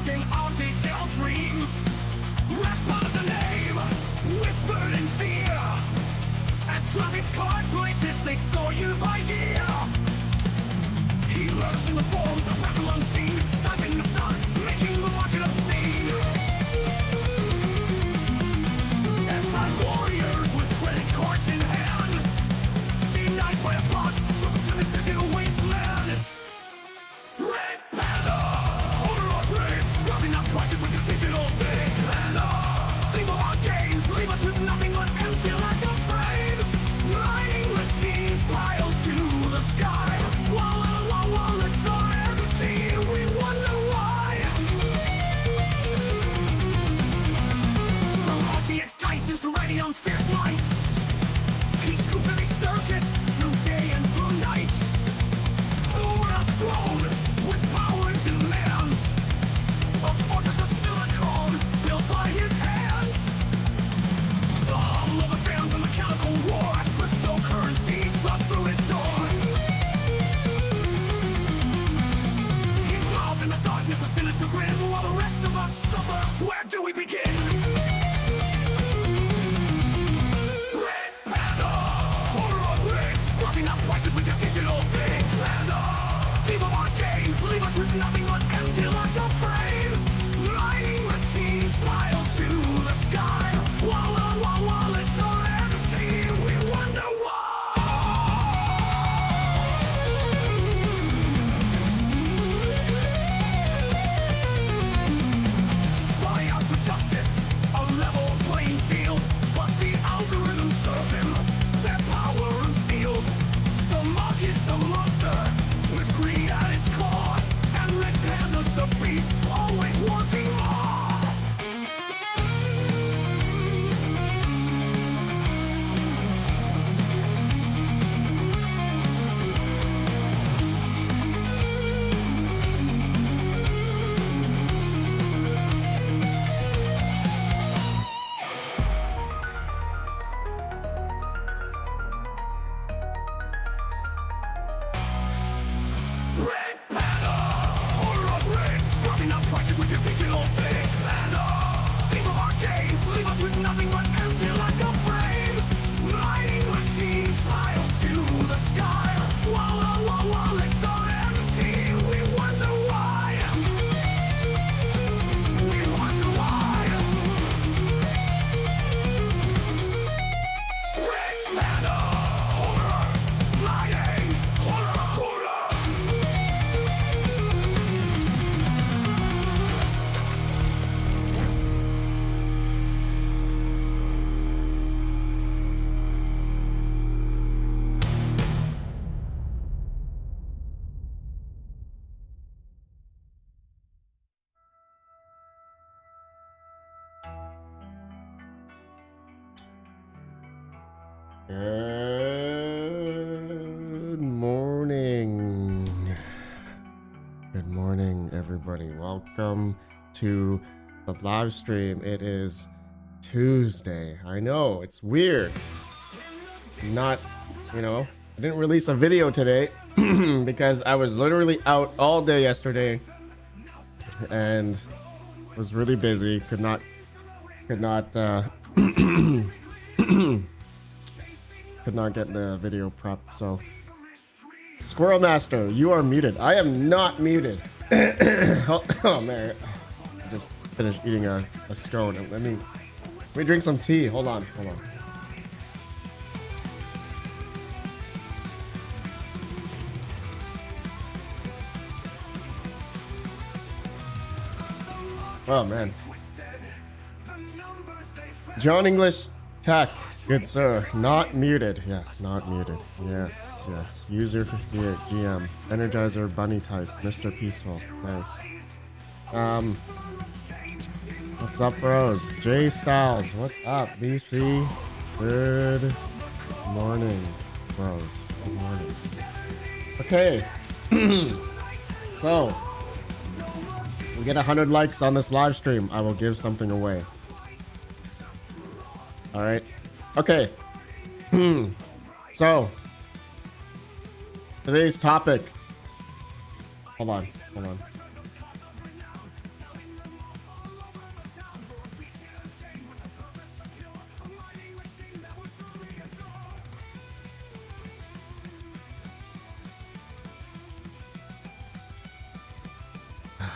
haunting our digital dreams. RedPanda's the name, whispered in fear, as graphics card places they saw you by year. He lurks in the forms of battle unseen, sniping the stun, making the market obscene. F5 warriors with credit cards in hand, denied by a bot, thrown to this digital wasteland. Red Panda, owner of trades, dropping up prices with your digital digs. And think of our gains, leave us with nothing but empty lack of frames. Mining machines piled to the sky, while our wallets are empty, we wonder why. From RTX Titans to Radion's fierce might, he scooped every circuit through day and through night. The world's grown with power and demands, a fortress of silicon built by his hands. The hum of the fans and mechanical roar as cryptocurrencies drop through his door. He smiles in the darkness, a sinister grin, while the rest of us suffer. Where do we begin? Red Panda, owner of rigs, dropping up prices with your digital digs. And thief of our gains, leave us with nothing but empty lack of frames. Mining machines piled to the sky, while our wallets are empty, we wonder why. Crying out for justice, a level playing field, but the algorithms serve him, their power unsealed. The market's a monster, with greed at its core, and Red Panda's the beast, always wanting more. Red Panda, owner of rigs, dropping up prices with your digital digs. And thief of our gains, leave us with nothing but empty lack of frames. Mining machines piled to the sky, while our wallets are empty, we wonder why. We wonder why. Red Panda, owner, mining, owner. Good morning. Good morning, everybody. Welcome to the live stream. It is Tuesday. I know, it's weird. Not, I didn't release a video today because I was literally out all day yesterday and was really busy. Could not could not get the video prepped. So Squirrel Master, you are muted. I am not muted. Oh man, I just finished eating a scone. Let me drink some tea. Hold on. Oh man. John English Tech, good sir. Not muted. Yes, not muted. Yes. User 58 GM. Energizer Bunny type. Mr. Peaceful. Nice. What's up, bros? Jay Styles. What's up, BC? Good morning, bros. Good morning. Okay. So we get 100 likes on this live stream, I will give something away. All right. Okay. So today's topic. Hold on.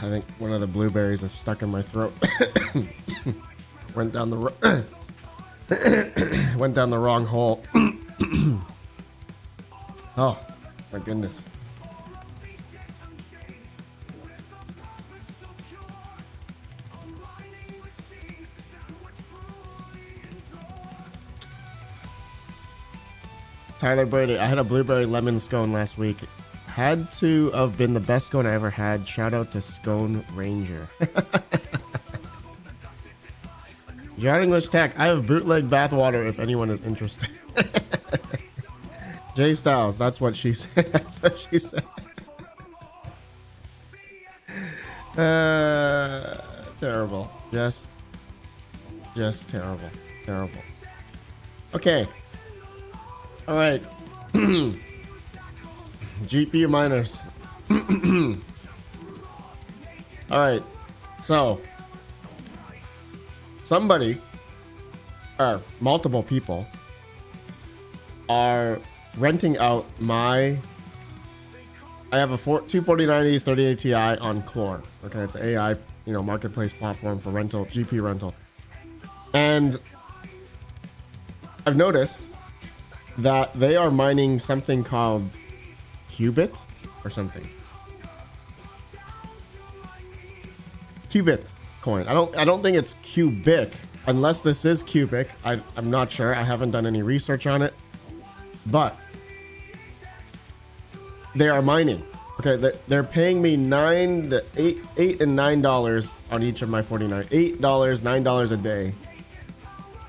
I think one of the blueberries is stuck in my throat. Went down the went down the wrong hole. Oh my goodness. Tyler Brady, I had a blueberry lemon scone last week. Had to have been the best scone I ever had. Shout out to Scone Ranger. John English Tech, I have bootleg bathwater if anyone is interested. Jay Styles, that's what she said. That's what she said. Terrible. Just terrible. Terrible. Okay. All right. GPU miners. All right. So somebody or multiple people are renting out my I have a 24090s 3080 Ti on Clore. Okay, it's an AI, marketplace platform for rental, GPU rental. And I've noticed that they are mining something called Qubit or something. Qubit coin. I don't think it's cubic unless this is cubic. I'm not sure. I haven't done any research on it. But they are mining. Okay, they're paying me $8 and $9 on each of my 49. $8, $9 a day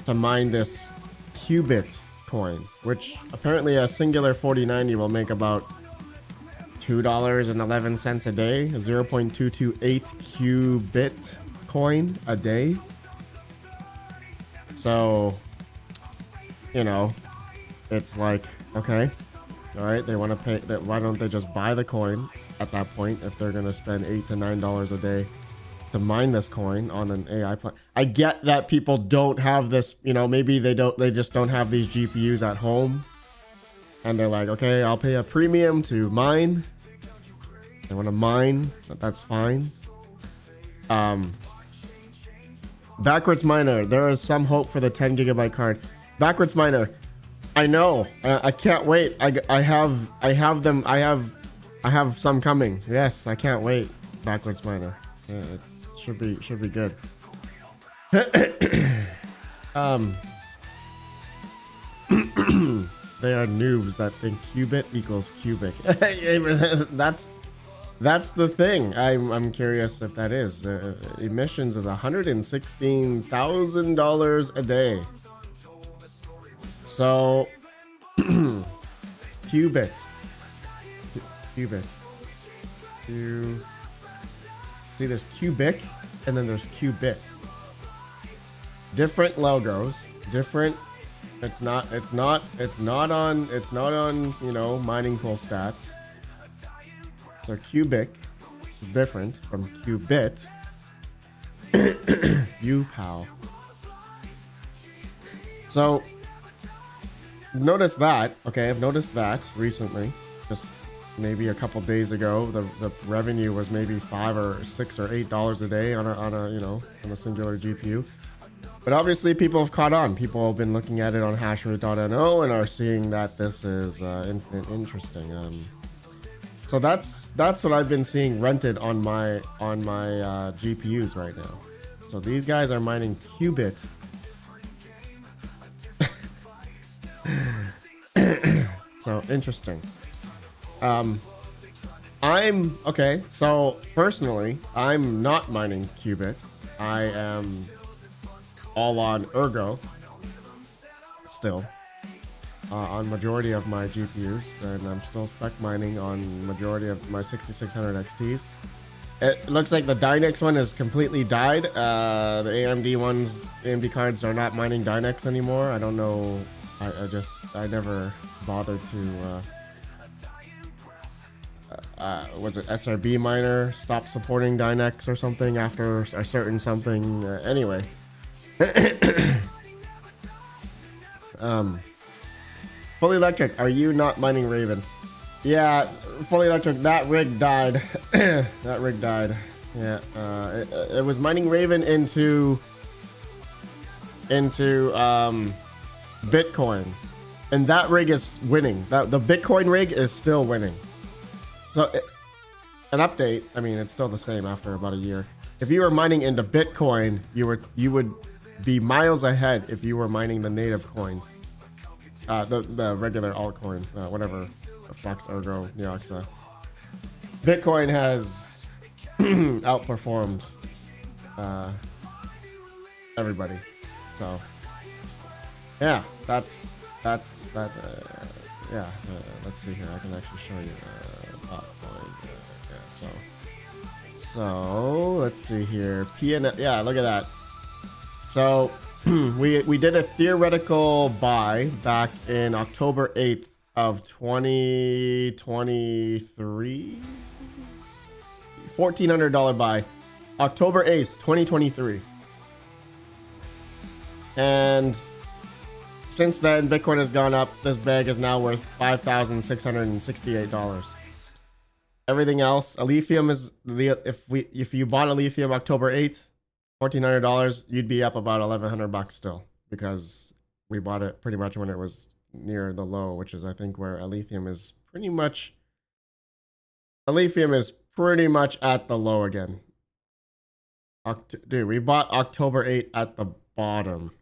to mine this Qubit coin, which apparently a singular 4090 will make about $2.11 a day, 0.228 Qubit coin a day. So, it's like, okay, all right, they want to pay that. Why don't they just buy the coin at that point if they're going to spend $8 to $9 a day to mine this coin on an AI plan? I get that people don't have this, maybe they just don't have these GPUs at home. And they're like, okay, I'll pay a premium to mine. They want to mine, but that's fine. Backwards Miner, there is some hope for the 10 gigabyte card. Backwards Miner, I know. I can't wait. I have them. I have some coming. Yes, I can't wait. Backwards Miner. Yeah, it should be good. They are noobs that think qubit equals cubic. That's the thing. I'm curious if that is. Emissions is $116,000 a day. So qubit. See, there's cubic and then there's qubit. Different logos, different. It's not on mining pool stats. So cubic is different from qubit. You pal. So notice that. Okay, I've noticed that recently. Just maybe a couple days ago, the revenue was maybe $5 or $6 or $8 a day on a singular GPU. But obviously, people have caught on. People have been looking at it on hashroot.no and are seeing that this is interesting. So that's what I've been seeing rented on my GPUs right now. So these guys are mining qubit. So interesting. I'm okay. So personally, I'm not mining qubit. I am all on Ergo still on majority of my GPUs, and I'm still spec mining on majority of my 6600 XTs. It looks like the Dynex one is completely died. The AMD cards are not mining Dynex anymore. I don't know. I never bothered to was it SRB miner stopped supporting Dynex or something after a certain something. Anyway. Fully Electric, are you not mining Raven? Yeah, Fully Electric, that rig died. That rig died. Yeah, it was mining Raven into Bitcoin, and that rig is winning. The Bitcoin rig is still winning. So an update. I mean, it's still the same after about a year. If you were mining into Bitcoin, you would be miles ahead if you were mining the native coin, the regular altcoin, whatever, Fox, Ergo, Neoxa. Bitcoin has outperformed everybody. So yeah, that's that. Yeah, let's see here. I can actually show you Altcoin. Yeah, so let's see here. PN. Yeah, look at that. So we did a theoretical buy back in October 8th of 2023. $1,400 buy, October 8th, 2023. And since then, Bitcoin has gone up. This bag is now worth $5,668. Everything else, Lithium is if you bought a Lithium October 8th, $1,400, you'd be up about $1,100 still, because we bought it pretty much when it was near the low, which is I think where Lithium is pretty much. Lithium is pretty much at the low again. Dude, we bought October 8 at the bottom,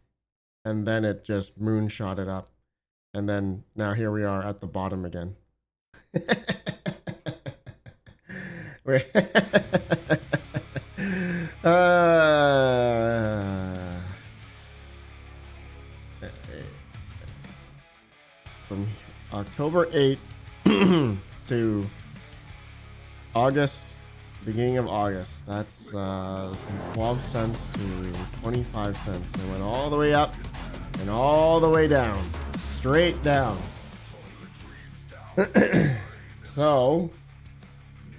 and then it just moonshot it up, and then now here we are at the bottom again. From October 8th to August, beginning of August, that's from 12 cents to 25 cents. It went all the way up and all the way down, straight down. So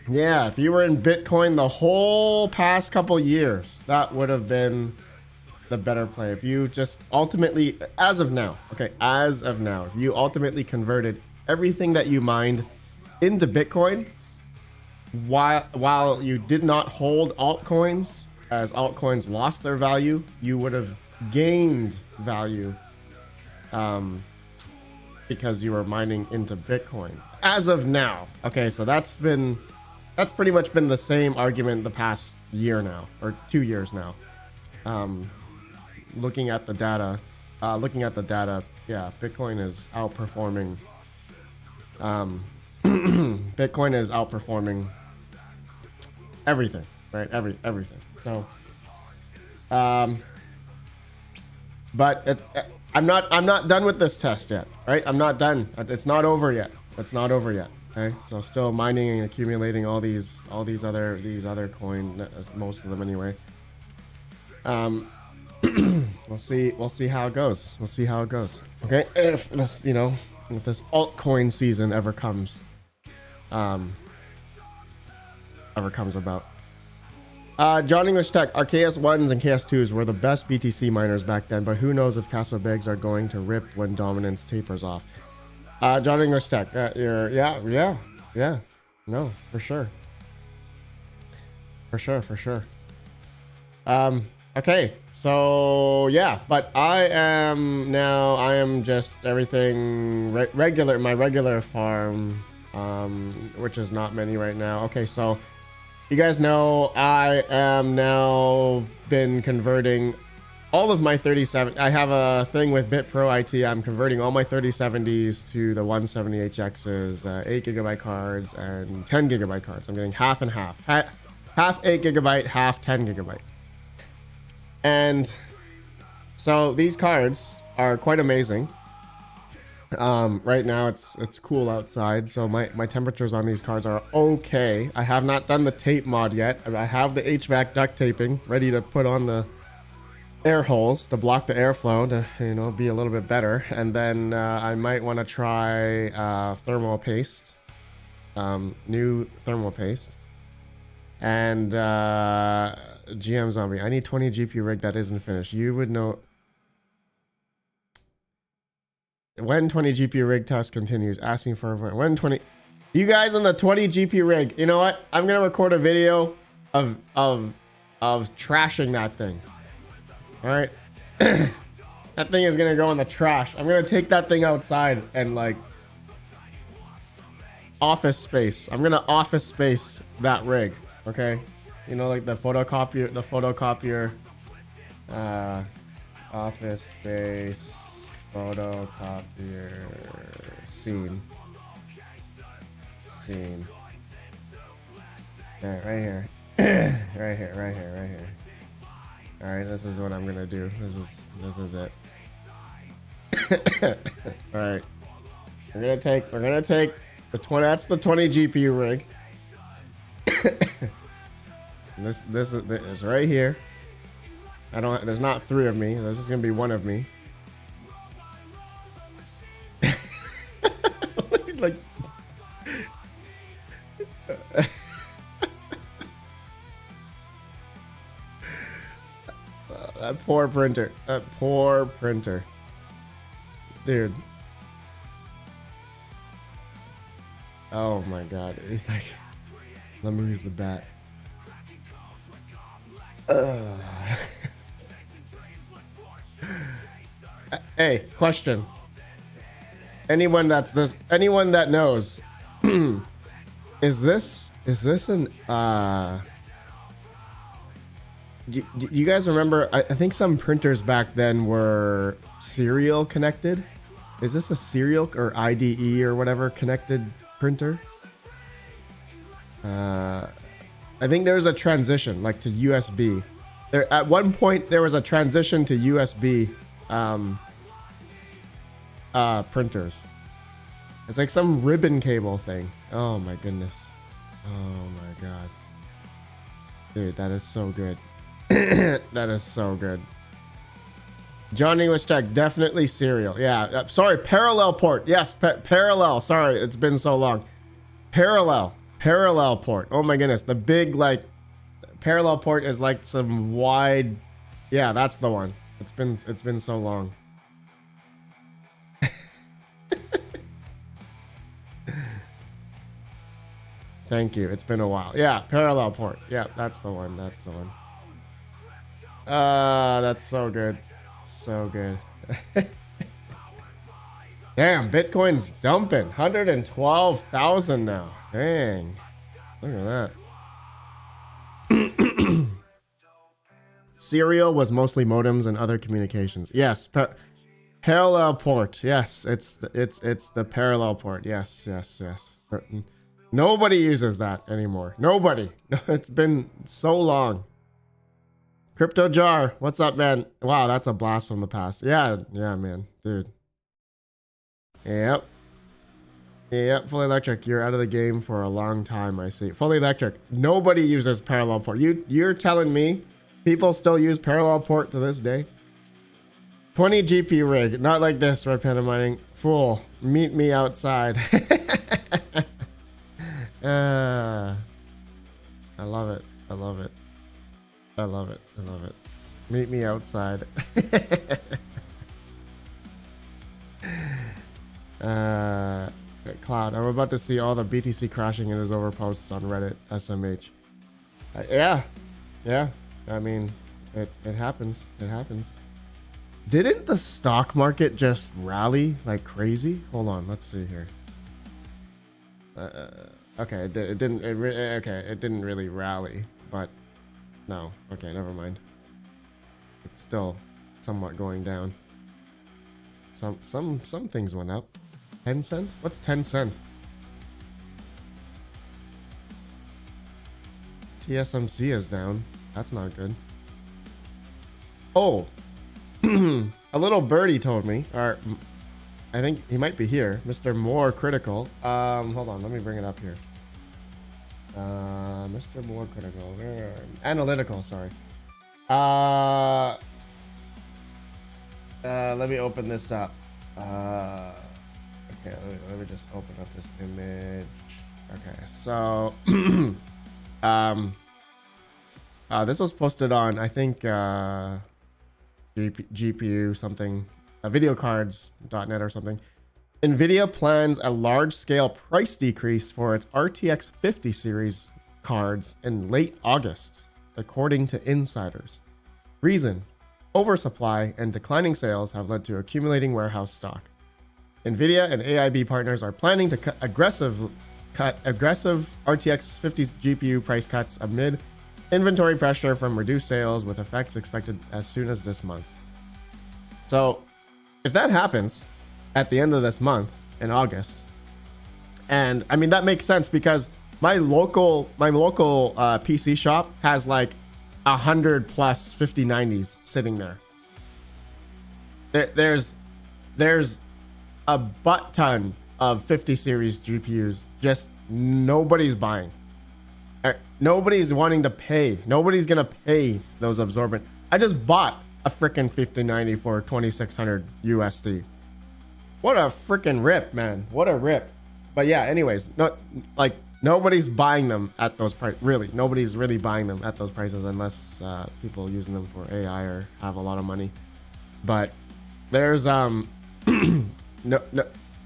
yeah, if you were in Bitcoin the whole past couple years, that would have been the better play. If you just ultimately, as of now, if you ultimately converted everything that you mined into Bitcoin, while you did not hold altcoins, as altcoins lost their value, you would have gained value because you were mining into Bitcoin. As of now, okay, so that's pretty much been the same argument the past year now, or 2 years now. Looking at the data, yeah, Bitcoin is outperforming. Bitcoin is outperforming everything, right? Everything. So, but I'm not done with this test yet, right? I'm not done. It's not over yet. It's not over yet. Okay, so still mining and accumulating all these other coin, most of them anyway. We'll see how it goes. Okay, if this if this altcoin season ever comes about. John English Tech, our KS1s and KS2s were the best BTC miners back then, but who knows if Casper Bigs are going to rip when dominance tapers off. John English Tech, yeah, no, for sure. Okay, so yeah, but I am just everything regular, my regular farm, which is not many right now. Okay, so you guys know I am now been converting all of my 37. I have a thing with BitPro IT. I'm converting all my 3070s to the 170HXs, 8GB cards and 10GB cards. I'm getting half and half. Half 8GB, half 10GB. And so these cards are quite amazing. Right now it's cool outside, so my temperatures on these cards are okay. I have not done the tape mod yet. I have the HVAC duct taping ready to put on the air holes to block the airflow to be a little bit better, and then I might want to try thermal paste, new thermal paste, and GM Zombie. I need 20 GPU rig that isn't finished. You would know when 20 GPU rig test continues. Asking for when 20. You guys on the 20 GPU rig. You know what? I'm gonna record a video of trashing that thing. All right. That thing is gonna go in the trash. I'm gonna take that thing outside and like office space. I'm gonna office space that rig. Okay. You know, like the photocopier, office space photocopier scene. Yeah, right here. right here. All right, this is what I'm gonna do. This is it. All right, we're gonna take the 20. That's the 20 GPU rig. this is right here. There's not 3 of me. This is gonna be 1 of me. like. That poor printer. Dude. Oh my god. He's like, let me use the bat. Hey, question. Anyone that knows, is this an do you guys remember? I think some printers back then were serial connected. Is this a serial or IDE or whatever connected printer? I think there was a transition like to USB. At one point there was a transition to USB printers. It's like some ribbon cable thing. Oh my goodness. Oh my god. Dude, that is so good. That is so good. John English Tech, definitely serial. Yeah, sorry, parallel port. Yes, parallel. Sorry, it's been so long. Parallel port. Oh my goodness, the big like parallel port is like some wide. Yeah, that's the one. It's been so long. Thank you. It's been a while. Yeah, parallel port. Yeah, that's the one. That's the one. That's so good. So good. Damn, Bitcoin's dumping. 112,000 now. Dang. Look at that. Serial was mostly modems and other communications. Yes, parallel port. Yes, it's the parallel port. Yes. Nobody uses that anymore. Nobody. It's been so long. Crypto Jar, what's up, man? Wow, that's a blast from the past. Yeah, man, dude. Yep, Fully Electric, you're out of the game for a long time, I see. Fully Electric, nobody uses parallel port. You're telling me people still use parallel port to this day? 20 GP rig, not like this, RedPandaMining. Fool, meet me outside. I love it. Meet me outside. Cloud, I'm about to see all the BTC crashing in his over posts on Reddit, SMH. Yeah. I mean, it happens. Didn't the stock market just rally like crazy? Hold on, let's see here. Okay, it didn't really rally, but no. Okay, never mind. It's still somewhat going down. Some things went up. 10 cent? What's 10 cent? TSMC is down. That's not good. Oh, a little birdie told me, or I think he might be here, Mr. More Critical. Hold on, let me bring it up here. Mr. More Critical, analytical, sorry. Let me open this up. Okay, let me just open up this image. Okay, so this was posted on, I think, GPU something, videocards.net or something. NVIDIA plans a large-scale price decrease for its RTX 50 series cards in late August, according to insiders. Reason: oversupply and declining sales have led to accumulating warehouse stock. Nvidia and AIB partners are planning to cut aggressive RTX 50 GPU price cuts amid inventory pressure from reduced sales, with effects expected as soon as this month. So, if that happens at the end of this month in August, and I mean that makes sense because my local PC shop has like 100 plus 5090s sitting there. There's a butt ton of 50 series GPUs, just nobody's buying. Nobody's wanting to pay. Nobody's gonna pay those absorbent. I just bought a freaking 5090 for 2600 USD. What a freaking rip, man. What a rip. But yeah, anyways, nobody's buying them at those prices. Really, nobody's really buying them at those prices unless people using them for AI or have a lot of money. But there's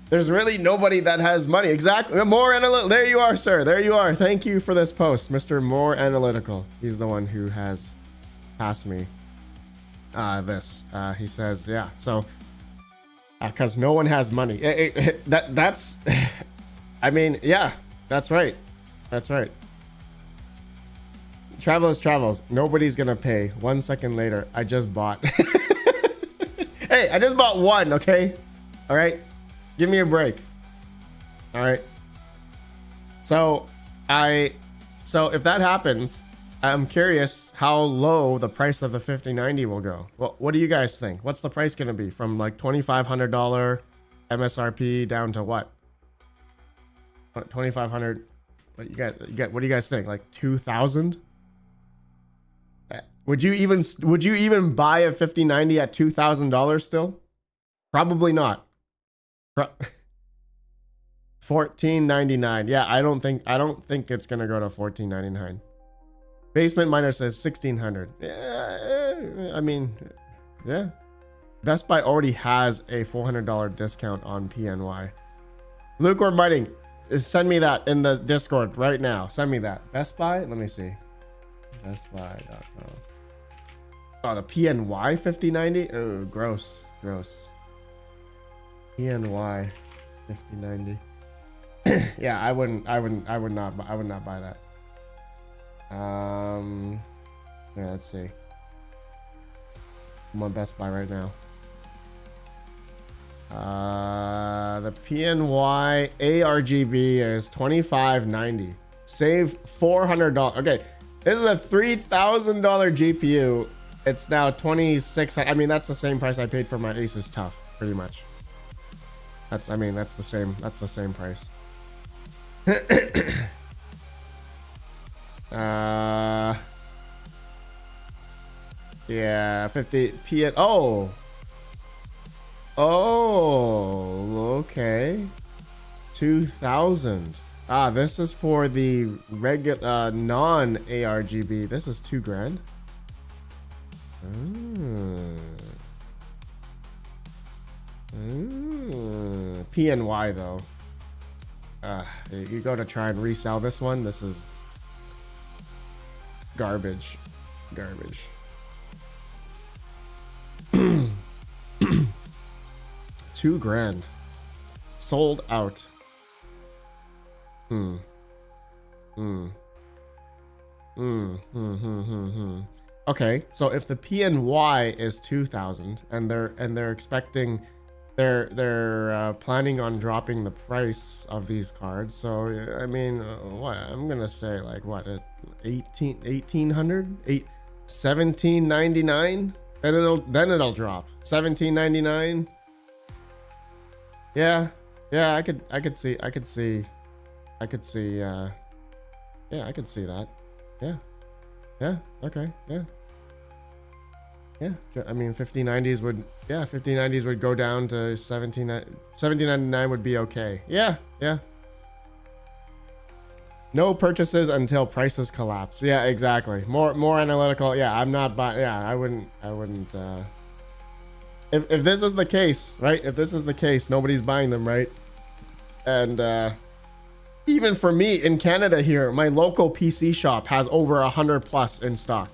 there's really nobody that has money. Exactly. More analytical. There you are, sir. There you are. Thank you for this post, Mr. More Analytical. He's the one who has passed me this. He says, yeah. So, because no one has money. That's. I mean, yeah. That's right. That's right. Travels. Nobody's gonna pay. 1 second later, I just bought. Hey, I just bought one. Okay. All right. Give me a break. All right. So if that happens, I'm curious how low the price of the 5090 will go. Well, what do you guys think? What's the price going to be from like $2,500 MSRP down to what? 2,500. What you get? What do you guys think? Like 2,000? Would you even buy a 5090 at $2,000 still? Probably not. $14.99. Yeah, I don't think it's gonna go to $14.99. Basement Miner says $1,600. Yeah, I mean, yeah. Best Buy already has a $400 discount on PNY. Lukewarm Mining, send me that in the Discord right now. Send me that. Best Buy. Let me see. BestBuy.com. Oh, the PNY 5090. Oh, gross. PNY 5090. Yeah, I would not buy that. Yeah, let's see. I'm on Best Buy right now. The PNY ARGB is $25.90. Save $400. Okay, this is a $3,000 GPU. It's now $2,600. I mean, that's the same price I paid for my Asus TUF, pretty much. That's the same price. Yeah, 50 PN. Oh, okay. 2,000. This is for the regular non ARGB. This is $2,000. PNY though. You go to try and resell this one. This is garbage. $2,000. Sold out. Okay, so if the PNY is 2,000 and they're expecting, they're planning on dropping the price of these cards. So I mean, what I'm gonna say, like what, 1,800, 17.99. Then it'll drop. 17.99. Yeah, I could see. Yeah, I could see that. Yeah. Okay. Yeah. I mean, 5090s would go down to 17.99 would be okay. Yeah. No purchases until prices collapse. Yeah, exactly. More analytical. Yeah, I'm not buying. Yeah, I wouldn't. If this is the case, right? If this is the case, nobody's buying them, right? And even for me in Canada here, my local PC shop has over 100 plus in stock.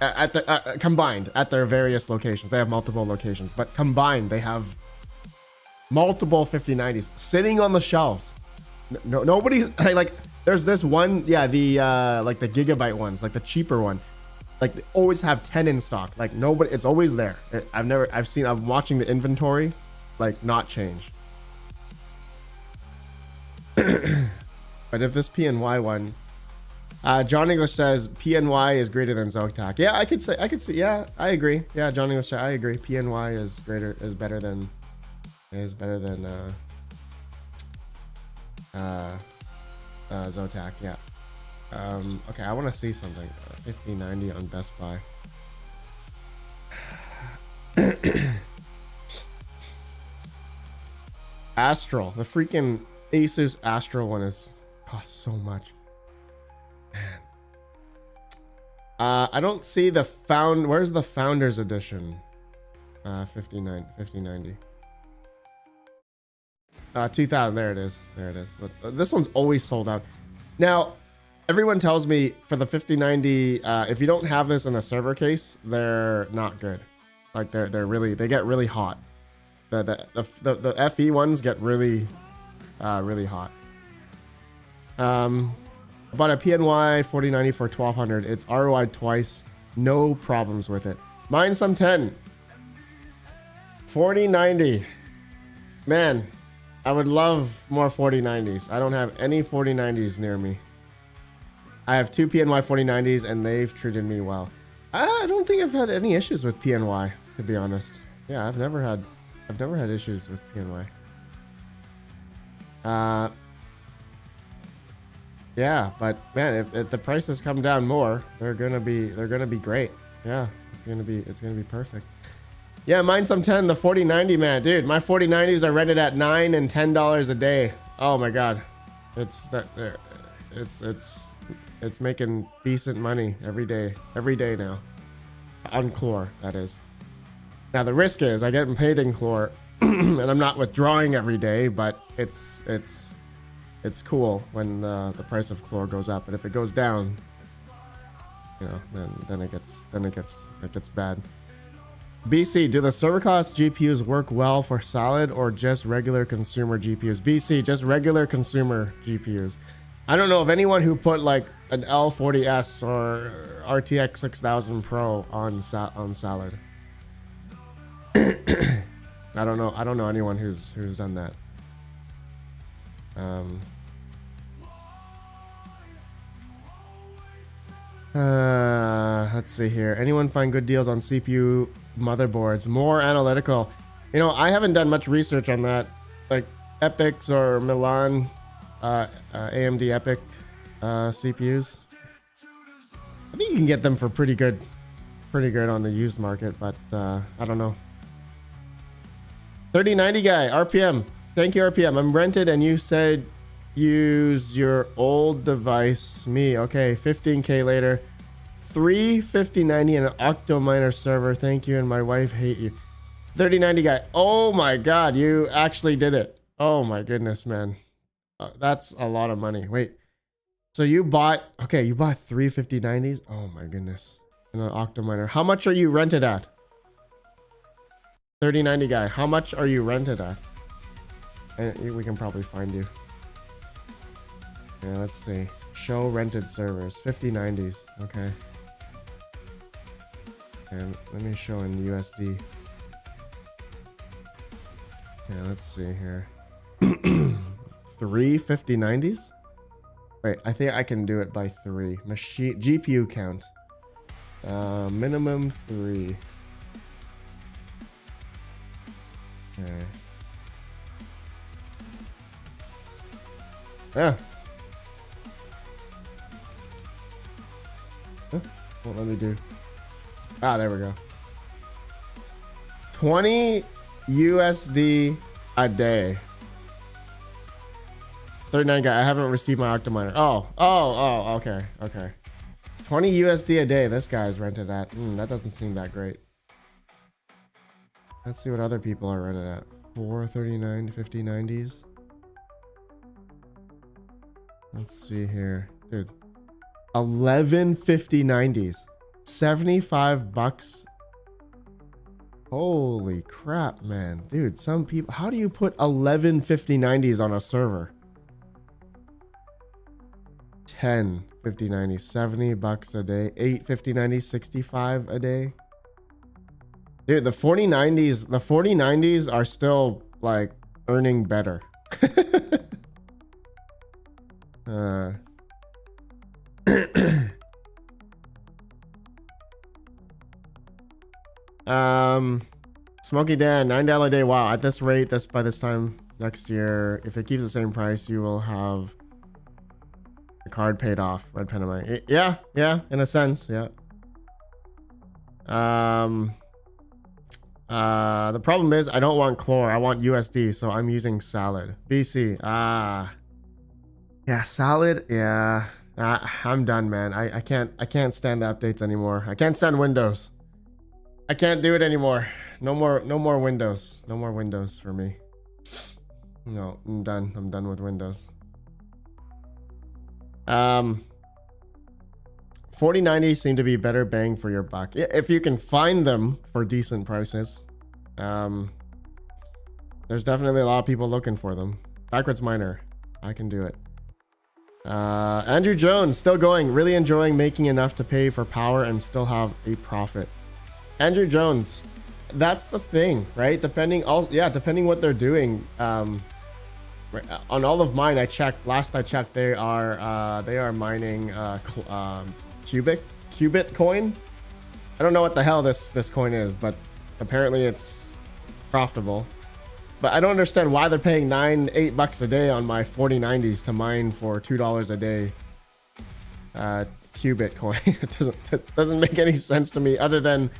At the combined at their various locations. They have multiple locations, but combined they have multiple 5090s sitting on the shelves. No, nobody like. There's this one, yeah, the like the gigabyte ones, like the cheaper one. Like they always have 10 in stock. Like nobody, it's always there. I'm watching the inventory, like not change. But if this PNY one, John English says PNY is greater than Zotac. Yeah, I could say, yeah, I agree. Yeah, John English, I agree. PNY is better than Zotac. Yeah. Okay, I want to see something. 5090 on Best Buy. Astral, the freaking Asus Astral one costs so much. Man. I don't see the where's the Founders Edition? 5090. 2000, there it is. But this one's always sold out. Now, everyone tells me for the 5090, if you don't have this in a server case, they're not good. Like they get really hot. The FE ones get really hot. Bought a PNY 4090 for 1200. It's ROI twice, no problems with it. Mine some 10. 4090. Man, I would love more 4090s. I don't have any 4090s near me. I have two PNY 4090s and they've treated me well. I don't think I've had any issues with PNY, to be honest. Yeah, I've never had issues with PNY. Yeah, but man, if the prices come down more, they're gonna be great. Yeah, it's gonna be perfect. Yeah, mine some 10. The 4090, man, dude, my 4090s are rented at $9 and $10 a day. Oh my god, it's making decent money every day now, on Clore, that is. Now the risk is I get paid in Clore, and I'm not withdrawing every day, but it's cool when the price of Clore goes up, and if it goes down, you know, then it gets bad. BC, do the server class GPUs work well for solid or just regular consumer GPUs? BC, just regular consumer GPUs. I don't know of anyone who put like an L40S or RTX 6000 Pro on solid. I don't know anyone who's done that. Let's see here. Anyone find good deals on CPU motherboards? More analytical. You know, I haven't done much research on that. Like Epics or Milan, AMD Epic CPUs. I think you can get them for pretty good on the used market, but I don't know. 3090 guy, RPM. Thank you, RPM. I'm rented and you said use your old device. Me. Okay, 15K later. 3 5090 and an Octominer server. Thank you, and my wife hate you. 3090 guy. Oh my god, you actually did it. Oh my goodness, man. That's a lot of money. Wait. So you bought 3 5090s? Oh my goodness. And an Octominer. How much are you rented at? 3090 guy. How much are you rented at? And we can probably find you. Yeah, let's see. Show rented servers. 5090s. Okay. And let me show in USD. Yeah, let's see here. 3 5090s? Wait, I think I can do it by 3. Machine GPU count. Minimum 3. Okay. Yeah. What let me do? Ah, there we go. 20 USD a day. 39 guy. I haven't received my Octominer. Oh, okay. 20 USD a day. This guy's rented at. That doesn't seem that great. Let's see what other people are rented at. 439 5090s. Let's see here, dude. 11 5090s, 75 bucks. Holy crap, man. Dude, some people, how do you put 11 5090s on a server? 10 5090s, 70 bucks a day, 8 5090s, 65 a day. Dude, the 4090s are still like earning better. Smoky Dan, $9 a day. Wow, at this rate, by this time next year, if it keeps the same price, you will have the card paid off. RedPandaMining. Yeah, in a sense, yeah. The problem is I don't want Chlor, I want USD, so I'm using Salad. BC. Yeah, Salad. Yeah. I'm done, man. I can't stand the updates anymore. I can't stand Windows. I can't do it anymore. No more Windows. No more Windows for me. No, I'm done. I'm done with Windows. 4090 seem to be better bang for your buck if you can find them for decent prices. There's definitely a lot of people looking for them. Backwards miner, I can do it. Andrew Jones, still going. Really enjoying making enough to pay for power and still have a profit. Andrew Jones, that's the thing, right? Depending what they're doing. On all of mine, I checked. Last I checked, they are mining Qubit coin. I don't know what the hell this coin is, but apparently it's profitable. But I don't understand why they're paying $8 bucks a day on my 4090s to mine for $2 a day. Qubit coin. It doesn't make any sense to me, other than,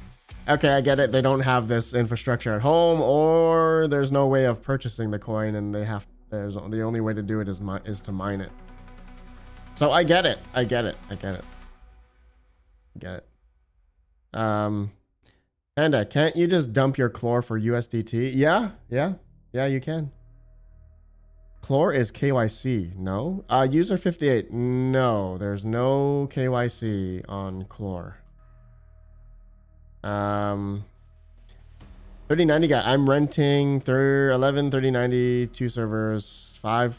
okay, I get it. They don't have this infrastructure at home, or there's no way of purchasing the coin, and the only way to do it is to mine it. So I get it. Panda, can't you just dump your Chlor for USDT? Yeah, you can. Chlor is KYC. No. User 58. No, there's no KYC on Chlor. 3090 guy. I'm renting 11 3090, 2 servers, 5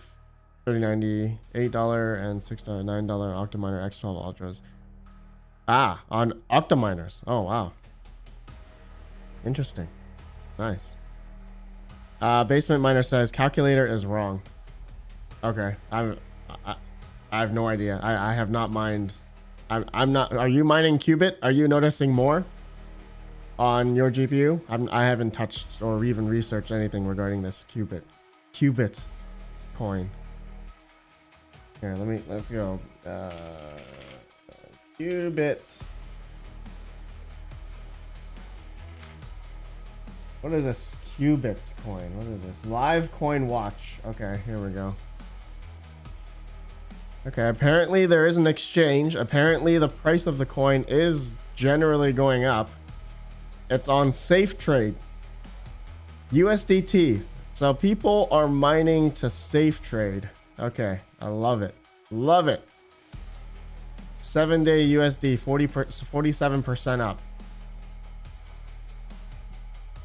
3090, $8 and $6 $9 Octominer X12 Ultras. On Octominers. Oh wow. Interesting. Nice. Basement Miner says calculator is wrong. Okay. I have no idea. I have not mined. I'm not. Are you mining Qubit? Are you noticing more on your GPU? I haven't touched or even researched anything regarding this Qubit coin. Here, let's go. Qubit. What is this Qubit coin? What is this? Live coin watch. Okay, here we go. Okay, apparently there is an exchange. Apparently the price of the coin is generally going up. It's on Safe Trade. USDT. So people are mining to Safe Trade. Okay, I love it. Love it. 7-day USD, 47% up.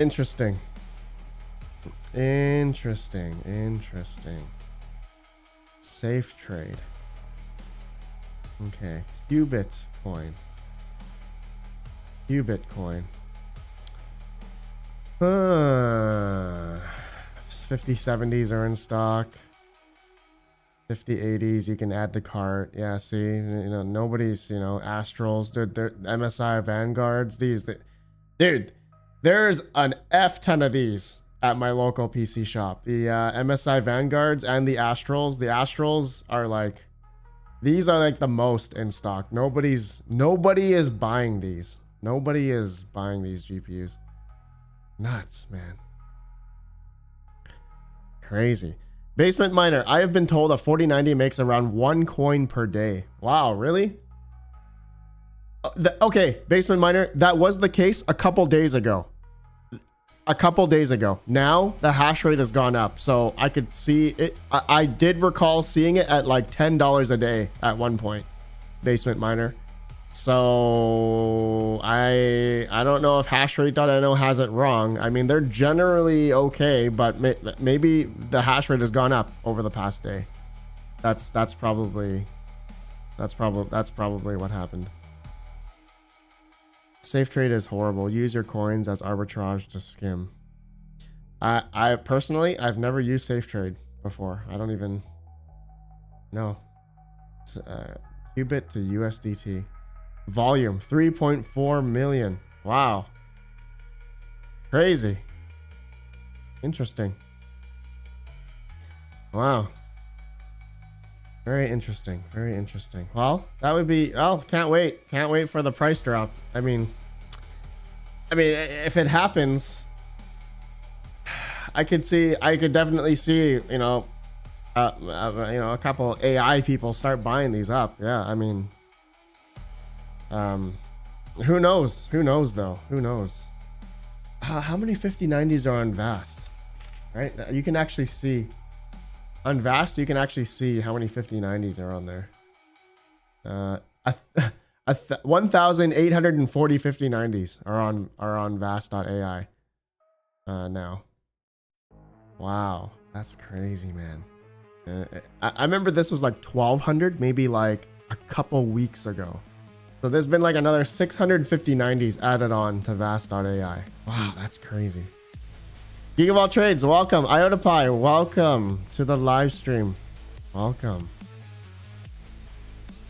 Interesting. Safe Trade. Okay, Qubit coin. 5070s are in stock. 5080s you can add to cart. Yeah, see, nobody's, Astrals, dude, they're MSI Vanguards, dude, there's an F ton of these at my local PC shop. The MSI Vanguards and the Astrals. The Astrals are like, these are like the most in stock. Nobody is buying these. Nobody is buying these GPUs. Nuts, man. Crazy. Basement Miner, I have been told a 4090 makes around 1 coin per day. Wow, really? Okay, Basement Miner, that was the case a couple days ago. a couple days ago. Now the hash rate has gone up, so I could see it. I did recall seeing it at like $10 a day at one point, basement miner. So I don't know if hashrate.no has it wrong. I mean, they're generally okay, but maybe the hash rate has gone up over the past day. That's probably what happened. Safe trade is horrible. Use your coins as arbitrage to skim. I personally, I've never used safe trade before. I don't even know. Qubit to USDT. Volume 3.4 million. Wow. Crazy. Interesting. Wow. Very interesting. Very interesting. Well, that would be... Oh, can't wait. Can't wait for the price drop. I mean, if it happens, I could definitely see, you know, a couple AI people start buying these up. Yeah, I mean, who knows? Who knows though? Who knows? How many 5090s are on Vast? Right? You can actually see on Vast. You can actually see how many 5090s are on there. 1,840 5090s are on Vast.ai now. Wow, that's crazy, man. I remember this was like 1,200, maybe like a couple weeks ago. So there's been like another 650 90s added on to Vast.ai. Wow, that's crazy. Gigaball Trades, welcome. IotaPie, welcome to the live stream. Welcome.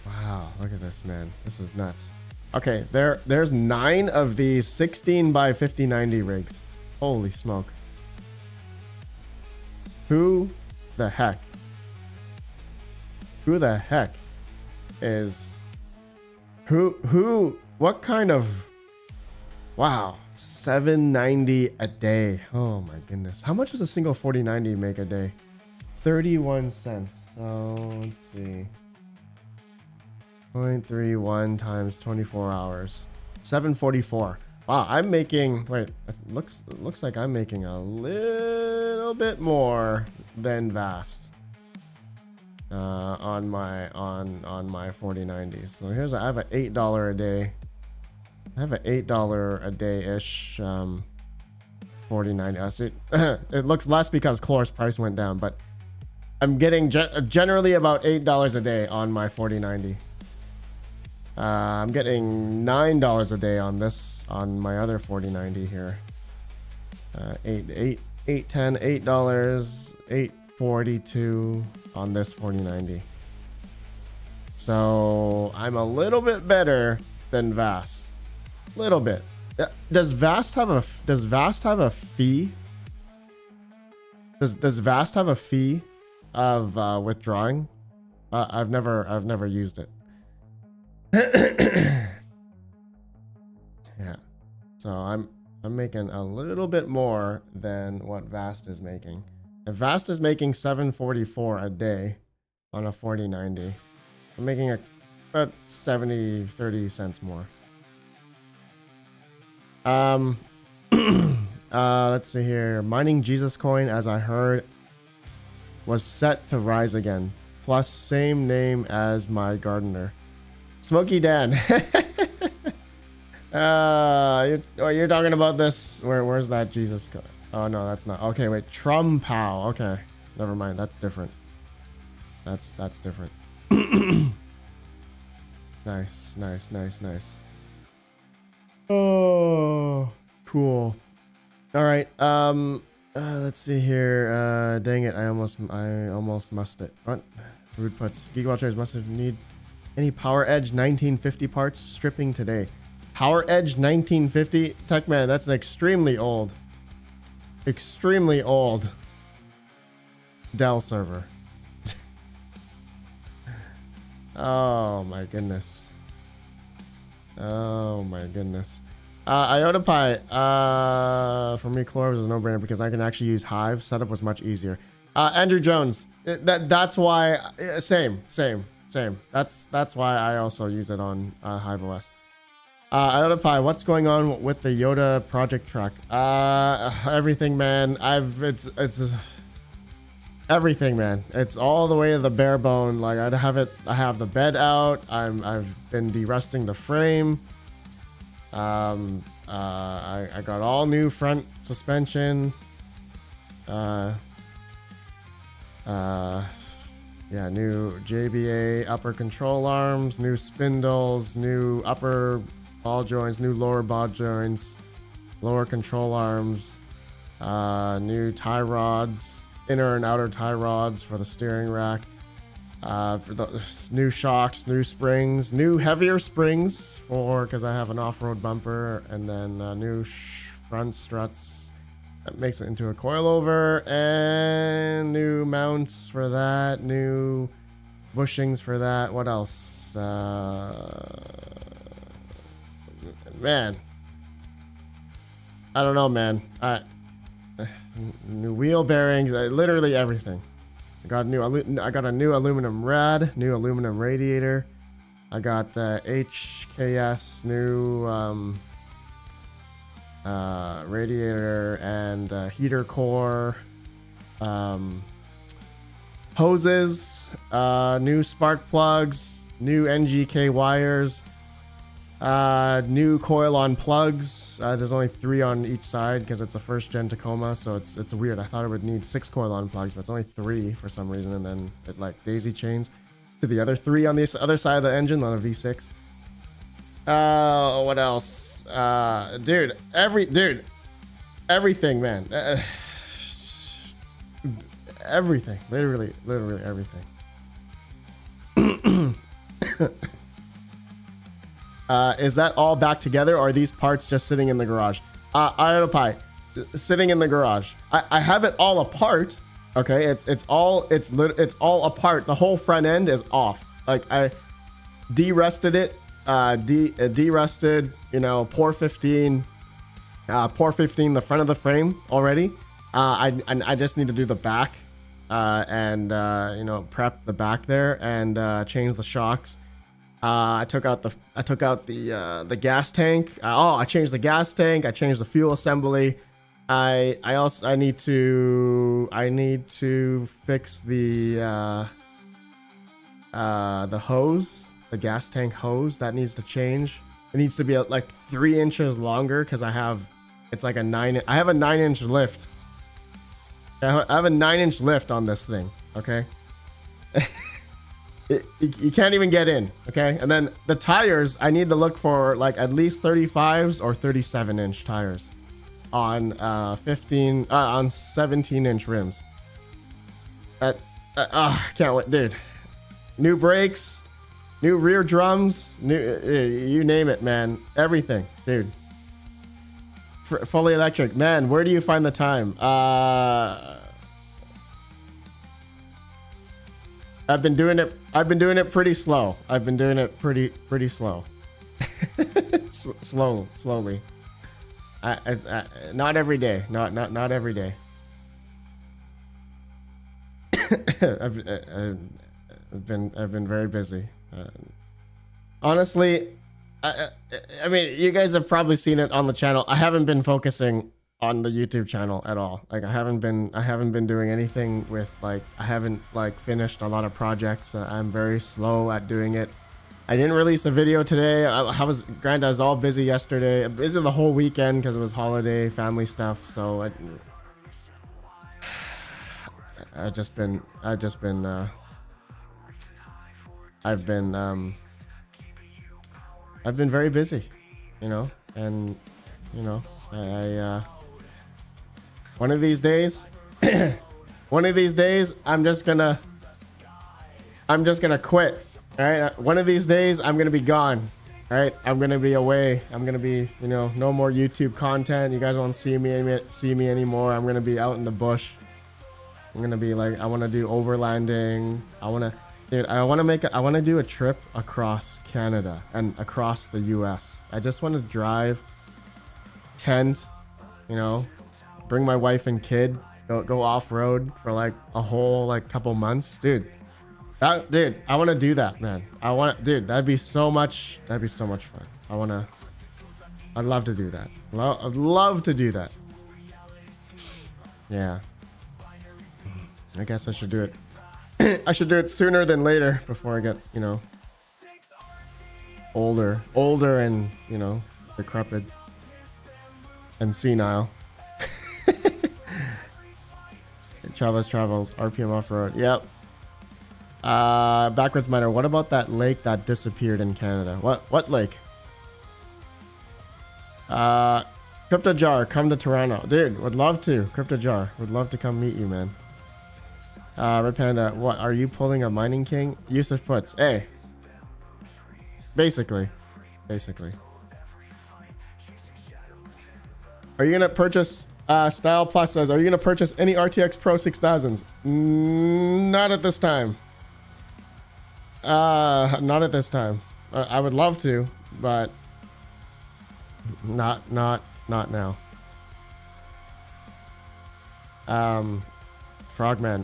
Wow, look at this, man. This is nuts. Okay, there's 9 of these 16 by 5090 rigs. Holy smoke. Who the heck? Who the heck is... What kind of... Wow, 790 a day. Oh my goodness. How much does a single 4090 make a day? 31 cents. So let's see. 0.31 times 24 hours. 744. Wow, I'm making... Wait, it looks like I'm making a little bit more than Vast. On my 4090s. So here's I have an $8 a day. I have an $8 a day-ish 4090. See, it looks less because Chlor's price went down, but I'm getting generally about $8 a day on my 4090. I'm getting $9 a day on this on my other 4090 here. $8.10, $8.42 on this 4090. So I'm a little bit better than Vast. Little bit. Does Vast have a fee? Does Vast have a fee of withdrawing? I've never used it. Yeah. So I'm making a little bit more than what Vast is making. If Vast is making 744 a day on a 4090, I'm making about 30 cents more. Let's see here. Mining Jesus coin, as I heard, was set to rise again. Plus same name as my gardener. Smokey Dan. You're talking about this. Where's that Jesus coin? Oh no, that's not. Okay, wait. Trumpow. Okay. Never mind. That's different. That's different. Nice. Oh, cool. All right. Let's see here. Dang it, I almost must it. What? Rude puts. Gigawatt Trades must have need any Power Edge 1950 parts stripping today. Power Edge 1950? Techman, that's an extremely old Dell server. Oh my goodness. Oh my goodness. IotaPie, for me, Chlor was a no-brainer because I can actually use Hive. Setup was much easier. Andrew Jones, that's why. Same. That's why I also use it on Hive OS. Ioda what's going on with the Yoda project truck? Everything, man. It's everything, man. It's all the way to the bare bone. Like I have the bed out. I've been de-rusting the frame. I got all new front suspension. Yeah, new JBA upper control arms, new spindles, new upper ball joints, new lower ball joints, lower control arms, new tie rods, inner and outer tie rods for the steering rack, for the new shocks, new springs, new heavier springs because I have an off-road bumper, and then new front struts. That makes it into a coilover, and new mounts for that, new bushings for that. What else? Man, I don't know, man. New wheel bearings, literally everything. I got a new aluminum rad, new aluminum radiator. I got HKS new radiator and heater core, hoses, new spark plugs, new NGK wires, new coil on plugs. There's only 3 on each side because it's a first gen Tacoma, so it's weird. I thought it would need 6 coil on plugs, but it's only 3 for some reason, and then it like daisy chains to the other 3 on the other side of the engine on a V6. What else? Dude, everything, man. Everything, literally everything. Is that all back together, or are these parts just sitting in the garage? Ioda sitting in the garage. I have it all apart. Okay, it's all apart. The whole front end is off. Like I de-rusted it. De-rusted, you know, pour 15 the front of the frame already. I just need to do the back, and you know, prep the back there and change the shocks. I took out the gas tank. I changed the gas tank. I changed the fuel assembly. I need to fix the hose. The gas tank hose that needs to change. It needs to be like 3 inches longer because I have a 9-inch lift. I have a 9-inch lift on this thing. Okay. You can't even get in. Okay. And then the tires, I need to look for like at least 35s or 37-inch tires on 17-inch rims. Can't wait, dude. New brakes. New rear drums, you name it, man. Everything, dude. Fully electric, man. Where do you find the time? I've been doing it pretty slow. I've been doing it pretty slow. Slowly. Not every day. Not every day. I've been very busy. Honestly, I mean, you guys have probably seen it on the channel. I haven't been focusing on the YouTube channel at all. Like I haven't been doing anything with like, I haven't like finished a lot of projects. I'm very slow at doing it. I didn't release a video today. I was all busy yesterday. Busy the whole weekend because it was holiday, family stuff. So I've been very busy, you know, and you know, one of these days, I'm just gonna quit. All right, one of these days I'm gonna be gone. All right, I'm gonna be away. I'm gonna be, you know, no more YouTube content. You guys won't see me anymore. I'm gonna be out in the bush. I'm gonna be like, I want to do overlanding. I want to do a trip across Canada and across the US. I just want to drive, tent, you know, bring my wife and kid, go off road for like a whole like couple months, dude. I want to do that, man. Dude, that'd be so much fun. I want to I'd love to do that. I'd love to do that. Yeah. I guess I should do it. I should do it sooner than later before I get, you know, older and, you know, decrepit and senile. Travels, RPM off-road. Yep. Backwards miner. What about that lake that disappeared in Canada? What lake? Crypto Jar, come to Toronto. Dude, would love to. Crypto Jar, would love to come meet you, man. Red Panda, what? Are you pulling a mining king? Yusuf puts. Hey. Basically. Are you going to purchase... Style Plus says, are you going to purchase any RTX Pro 6000s? Not at this time. Not at this time. I would love to, but not now. Frogman,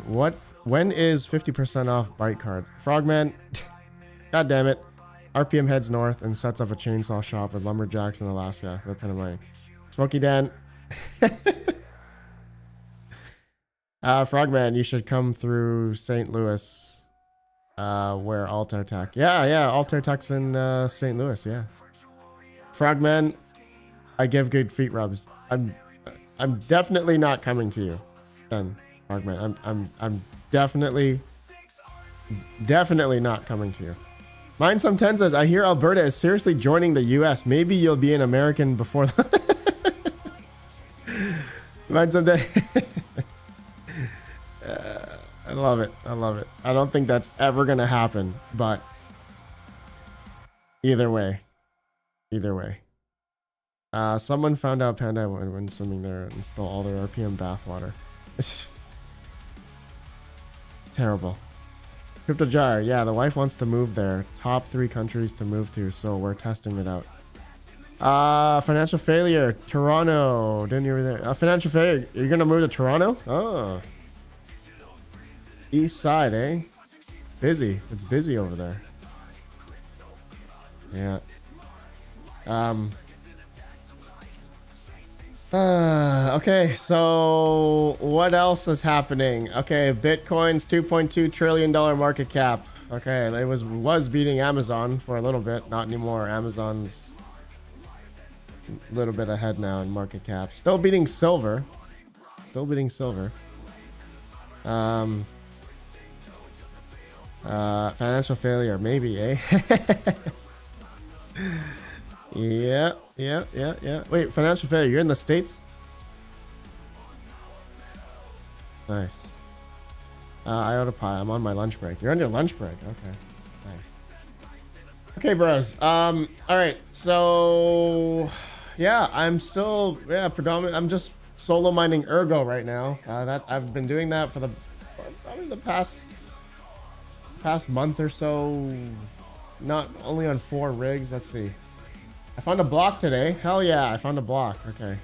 when is 50% off bite cards? Frogman, god damn it. RPM heads north and sets up a chainsaw shop with lumberjacks in Alaska. RedPandaMining. Smokey Dan. Frogman, you should come through St. Louis, where Altar Tech. Yeah, Altar Tech's in St. Louis. Yeah. Frogman, I give good feet rubs. I'm definitely not coming to you. Then, Frogman, I'm definitely not coming to you. Mine some 10 says, I hear Alberta is seriously joining the US. Maybe you'll be an American before. Mine some 10. I love it. I don't think that's ever gonna happen, but either way. Someone found out Panda when swimming there and stole all their RPM bathwater. It's terrible. Crypto Jar, yeah, the wife wants to move there. Top 3 countries to move to, so we're testing it out. Financial failure, Toronto. Didn't you read that? Financial failure. You're gonna move to Toronto? Oh. East side, eh? Busy. It's busy over there. Yeah. Okay, so what else is happening? Okay, Bitcoin's $2.2 trillion market cap. Okay, it was beating Amazon for a little bit, not anymore. Amazon's a little bit ahead now in market cap. Still beating silver. Financial failure, maybe, eh? Yeah. Wait, financial failure, you're in the States? Nice. Iota Pie, I'm on my lunch break. You're on your lunch break, okay. Nice. Okay, bros. Alright, so yeah, I'm still predominant. I'm just solo mining Ergo right now. That I've been doing that for probably the past month or so. Not only on 4 rigs. Let's see. I found a block today. Hell yeah, I found a block. Okay.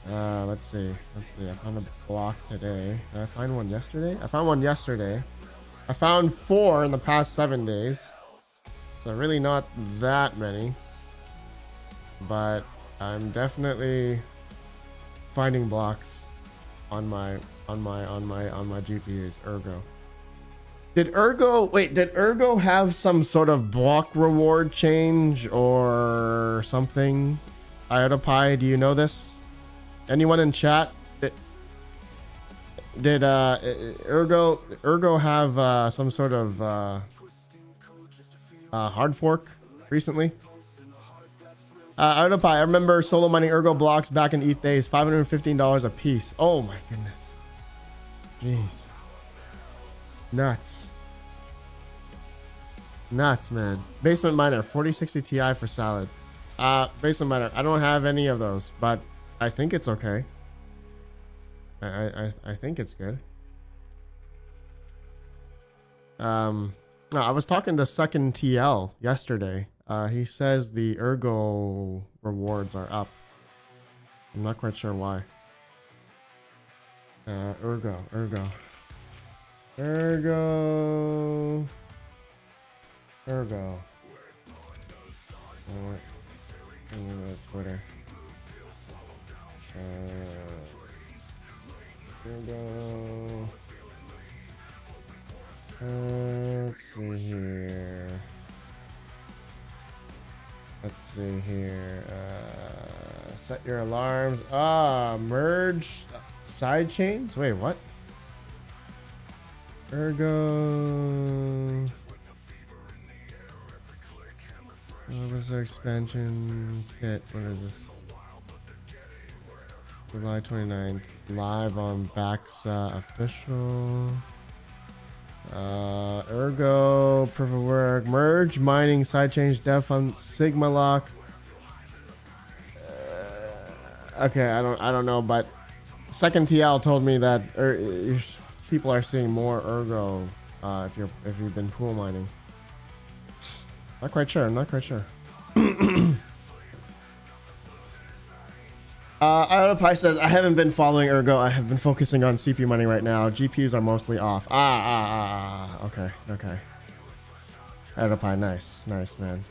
Let's see. I found a block today. Did I find one yesterday? I found one yesterday. I found 4 in the past 7 days. So really not that many. But I'm definitely finding blocks on my GPUs. Ergo. Did Ergo have some sort of block reward change or something? Iota Pie, do you know this? Anyone in chat? Did Ergo have some sort of hard fork recently? Iota Pie, I remember solo mining Ergo blocks back in ETH days, $515 a piece. Oh my goodness. Jeez. Nuts, man. Basement miner, 4060 Ti for salad. Basement miner, I don't have any of those, but I think it's okay. I think it's good. No, I was talking to Second TL yesterday. He says the Ergo rewards are up. I'm not quite sure why. Ergo. Twitter. Here we go. Let's see here. Let's see here. Set your alarms. Merge side chains. Wait, what? Ergo. What was the expansion kit? What is this? July 29th. Live on Baxa official. Ergo, proof of work, merge, mining, side change, dev fund, Sigma lock. Okay, I don't know, but Second TL told me that people are seeing more Ergo if you've been pool mining. Not quite sure. I'm not quite sure. Ionopi says, I haven't been following Ergo. I have been focusing on CPU mining right now. GPUs are mostly off. Okay. Ionopi, nice, man.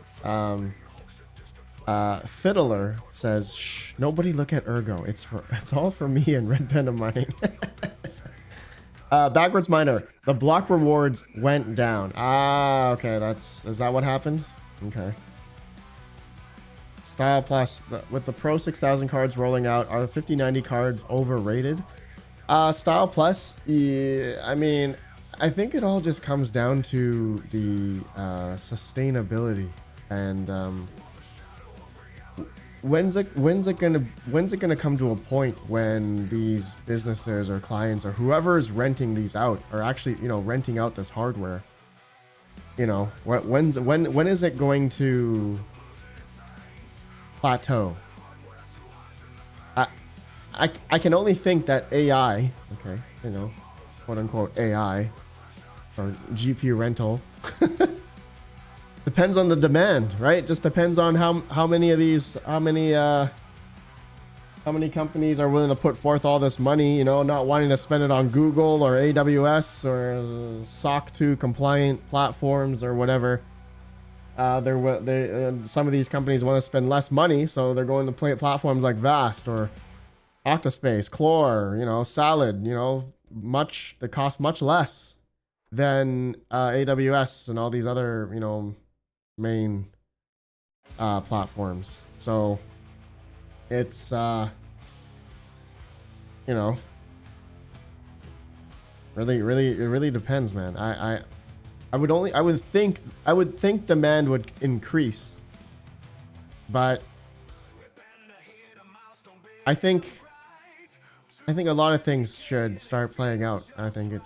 Fiddler says, shh, nobody look at Ergo. It's all for me and RedPandaMining. Backwards miner, the block rewards went down. Okay, is that what happened? Okay. Style Plus, with the Pro 6000 cards rolling out, are the 5090 cards overrated? Style Plus, yeah, I mean, I think it all just comes down to the sustainability and when's it gonna come to a point when these businesses or clients or whoever is renting these out are actually, renting out this hardware? When is it going to plateau? I can only think that AI, okay, quote unquote AI or GPU rental depends on the demand, right? Just depends on how many companies are willing to put forth all this money, not wanting to spend it on Google or AWS or SOC 2 compliant platforms or whatever. Some of these companies want to spend less money, so they're going to play platforms like Vast or Octaspace, Chlor, Salad, they cost much less than AWS and all these other, main platforms. So it's really depends, man. I would think demand would increase, but I think a lot of things should start playing out. I think it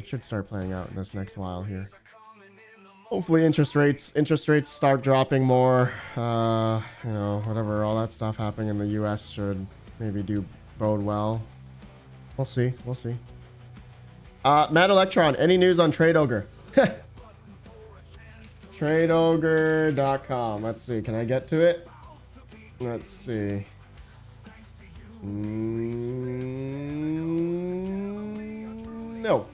should start playing out in this next while here. Hopefully interest rates start dropping more. Whatever, all that stuff happening in the US should maybe bode well. We'll see. Mad Electron, any news on TradeOgre? TradeOgre.com. Let's see. Can I get to it? Let's see. No.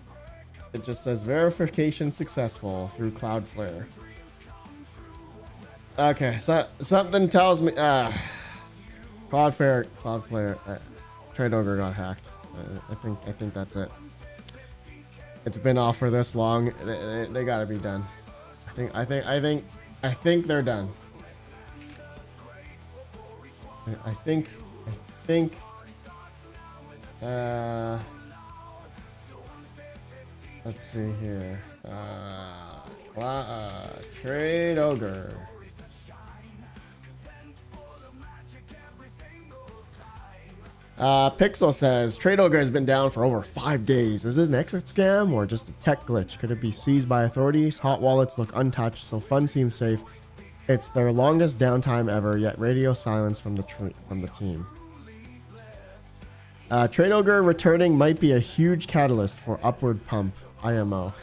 It just says verification successful through Cloudflare. Okay, so something tells me Cloudflare TradeOgre got hacked. I think that's it. It's been off for this long. They gotta be done. I think they're done. I think let's see here. TradeOgre. Pixel says TradeOgre has been down for over 5 days. Is it an exit scam or just a tech glitch? Could it be seized by authorities? Hot wallets look untouched, so funds seem safe. It's their longest downtime ever, yet radio silence from the team. TradeOgre returning might be a huge catalyst for upward pump. IMO.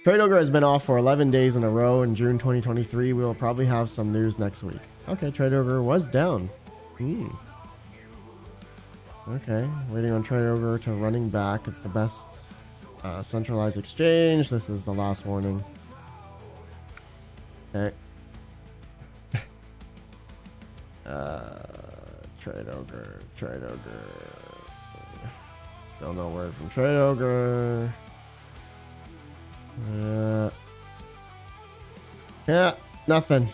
TradeOgre has been off for 11 days in a row in June 2023. We will probably have some news next week. Okay, TradeOgre was down. Okay, waiting on TradeOgre to running back. It's the best centralized exchange. This is the last warning. Okay. TradeOgre. Still no word from TradeOgre. Yeah, nothing.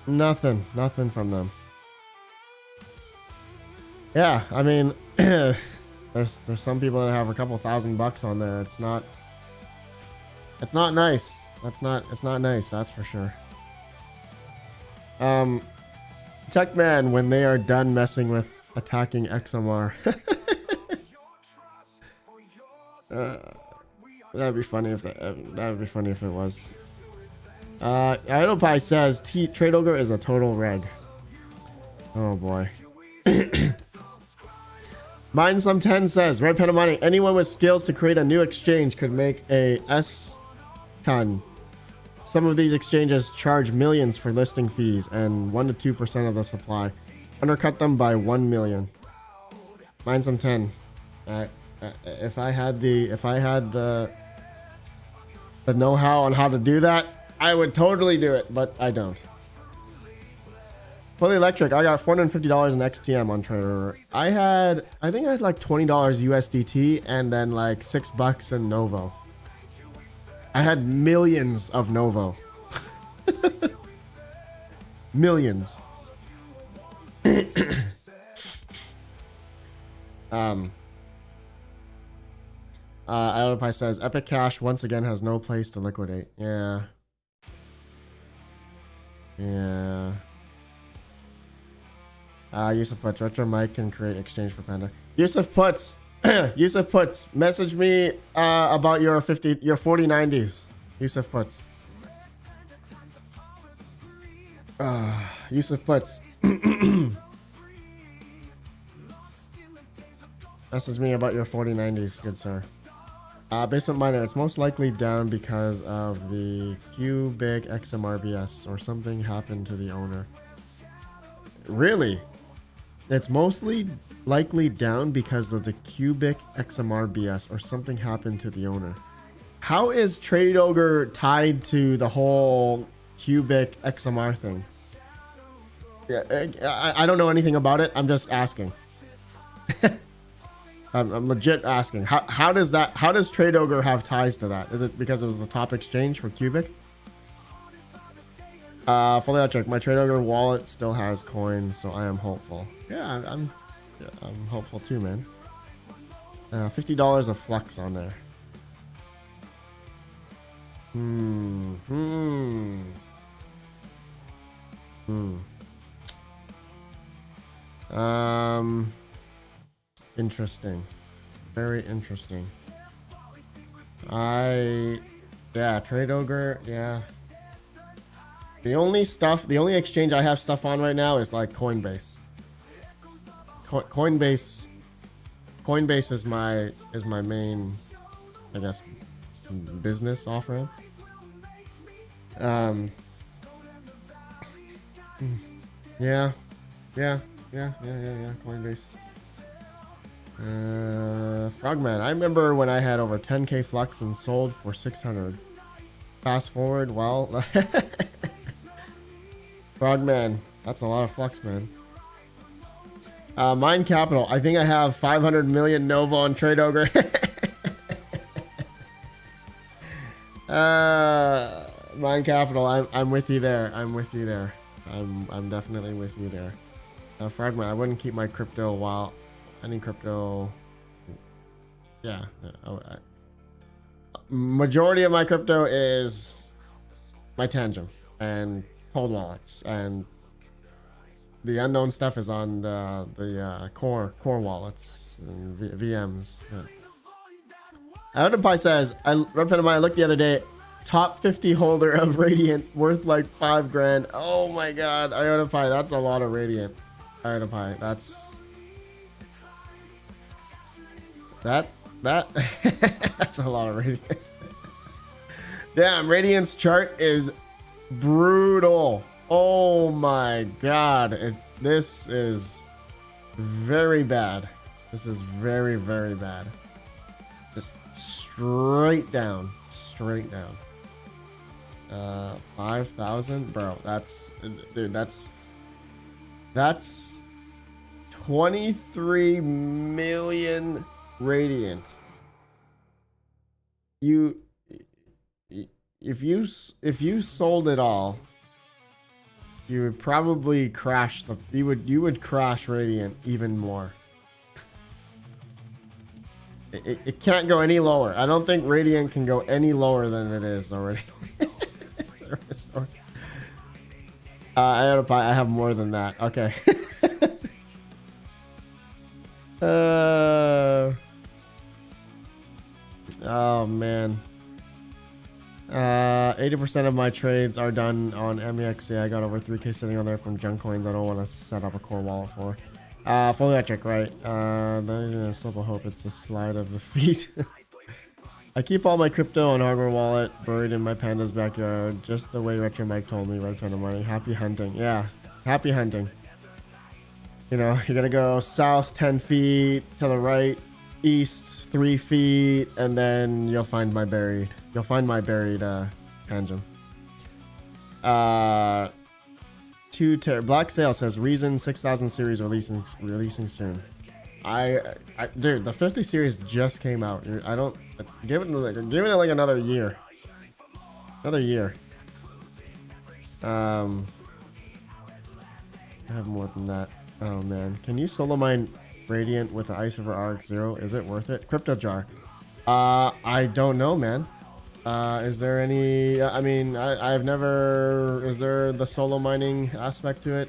Nothing from them. Yeah, I mean, there's some people that have a couple $1,000 on there. It's not nice. It's not nice, that's for sure. Techman, when they are done messing with attacking XMR. That'd be funny if that'd be funny if it was. Idlepie says TradeOgre is a total reg. Oh boy. Mine some 10 says RedPandaMining, anyone with skills to create a new exchange could make a S-ton. Some of these exchanges charge millions for listing fees and 1 to 2% of the supply. Undercut them by 1 million. Mine some 10. If I had the know-how on how to do that, I would totally do it, but I don't. Fully electric, I got $450 in XTM on TradeOgre. I think I had like $20 USDT and then like $6 in Novo. I had millions of Novo. Millions. Idlepie says Epic Cash once again has no place to liquidate. Yeah. Yusuf puts retro mic can create exchange for Panda. Yusuf puts message me about your 4090s. Yusuf puts. Yusuf puts. Message me about your 4090s, good sir. Basement miner, it's most likely down because of the Cubic XMRBS or something happened to the owner. Really? It's mostly likely down because of the Cubic XMRBS or something happened to the owner. How is TradeOgre tied to the whole Cubic XMR thing? Yeah, I don't know anything about it. I'm just asking. I'm legit asking. How does TradeOgre have ties to that? Is it because it was the top exchange for Cubic? Fully electric. My TradeOgre wallet still has coins, so I am hopeful. Yeah, I'm hopeful too, man. $50 of flux on there. Interesting. Very interesting. Yeah, TradeOgre, yeah. The only exchange I have stuff on right now is like Coinbase. Coinbase is my main, I guess, business offering. Yeah, Coinbase. Frogman, I remember when I had over 10k flux and sold for 600. Fast forward, well, Frogman, that's a lot of flux, man. Mine Capital, I think I have 500 million Novo on TradeOgre. Mine Capital, I'm with you there. I'm definitely with you there. Frogman, I wouldn't keep my crypto while any crypto. Yeah. Majority of my crypto is my Tangent and cold wallets, and the unknown stuff is on the core wallets and VMs. Outpie says, RedPandaMining, I looked the other day, top 50 holder of Radiant worth like $5,000. Oh my god, Outpie, that's a lot of Radiant. Outpie, that's that's a lot of Radiant. Damn, Radiant's chart is brutal. Oh my god, this is very bad. This is very, very bad. Just straight down. 5,000, bro. Dude, that's 23 million radiant. If you sold it all, you would probably crash you would crash radiant even more. It can't go any lower. I don't think radiant can go any lower than it is already. I have more than that. Okay. Oh man. 80% of my trades are done on MEXC. I got over 3K sitting on there from junk coins I don't want to set up a core wallet for. Fully electric, right? Then I still hope it's a slide of the feet. I keep all my crypto on hardware wallet buried in my panda's backyard, just the way Retro Mike told me. RedPandaMining. Happy hunting. Yeah, happy hunting. You know, you're gonna go south 10 feet, to the right, east 3 feet, and then you'll find my buried. You'll find my buried tangent. Black Sail says Reason 6000 series releasing soon. Dude, the 50 series just came out. I don't give it like another year. Another year. I have more than that. Oh man, can you solo mine Radiant with the Ice over RX0? Is it worth it? Crypto jar. I don't know, man. Is there any? I mean, I've never. Is there the solo mining aspect to it?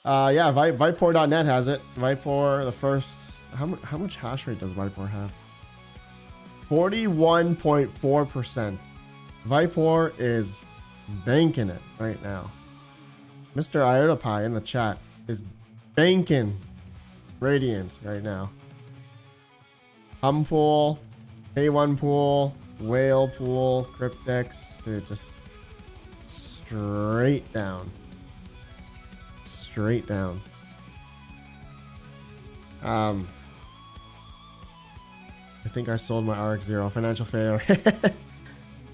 Yeah, Vipor.net has it. Vipor, the first. How much hash rate does Vipor have? 41.4%. Vipor is banking it right now. Mr. Iota Pie in the chat is banking Radiant right now. Hum pool, A1 pool, whale pool, Cryptex, dude, just straight down. Straight down. I think I sold my RX0. Financial failure.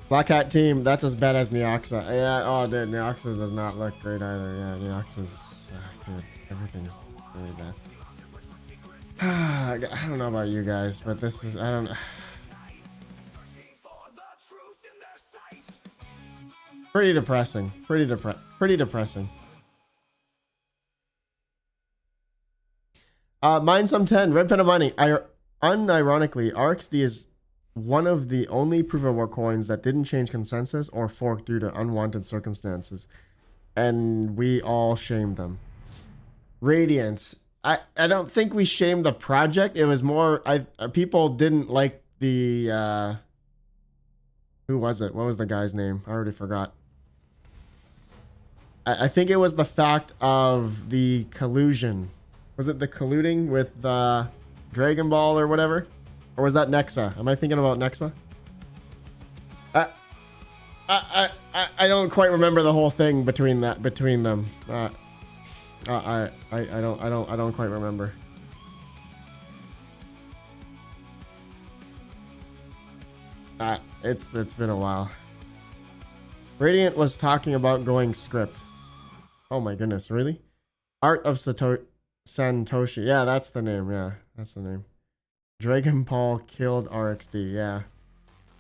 Black Hat team, that's as bad as Neoxa. Yeah, oh dude, Neoxa does not look great either. Yeah, Neoxa's dude, everything's really bad. I don't know about you guys, but this is pretty depressing. Pretty depressing. Mine some 10. RedPandaMining. Unironically, RXD is one of the only proof of work coins that didn't change consensus or fork due to unwanted circumstances, and we all shamed them. Radiant. I don't think we shamed the project. It was more people didn't like the who was it? What was the guy's name? I already forgot. I think it was the fact of the collusion. Was it the colluding with the Dragon Ball or whatever? Or was that Nexa? Am I thinking about Nexa? I don't quite remember the whole thing between them. I don't quite remember. It's been a while. Radiant was talking about going script. Oh my goodness, really? Art of Santoshi. Yeah, that's the name. Yeah, that's the name. Dragon Ball killed RXD. Yeah.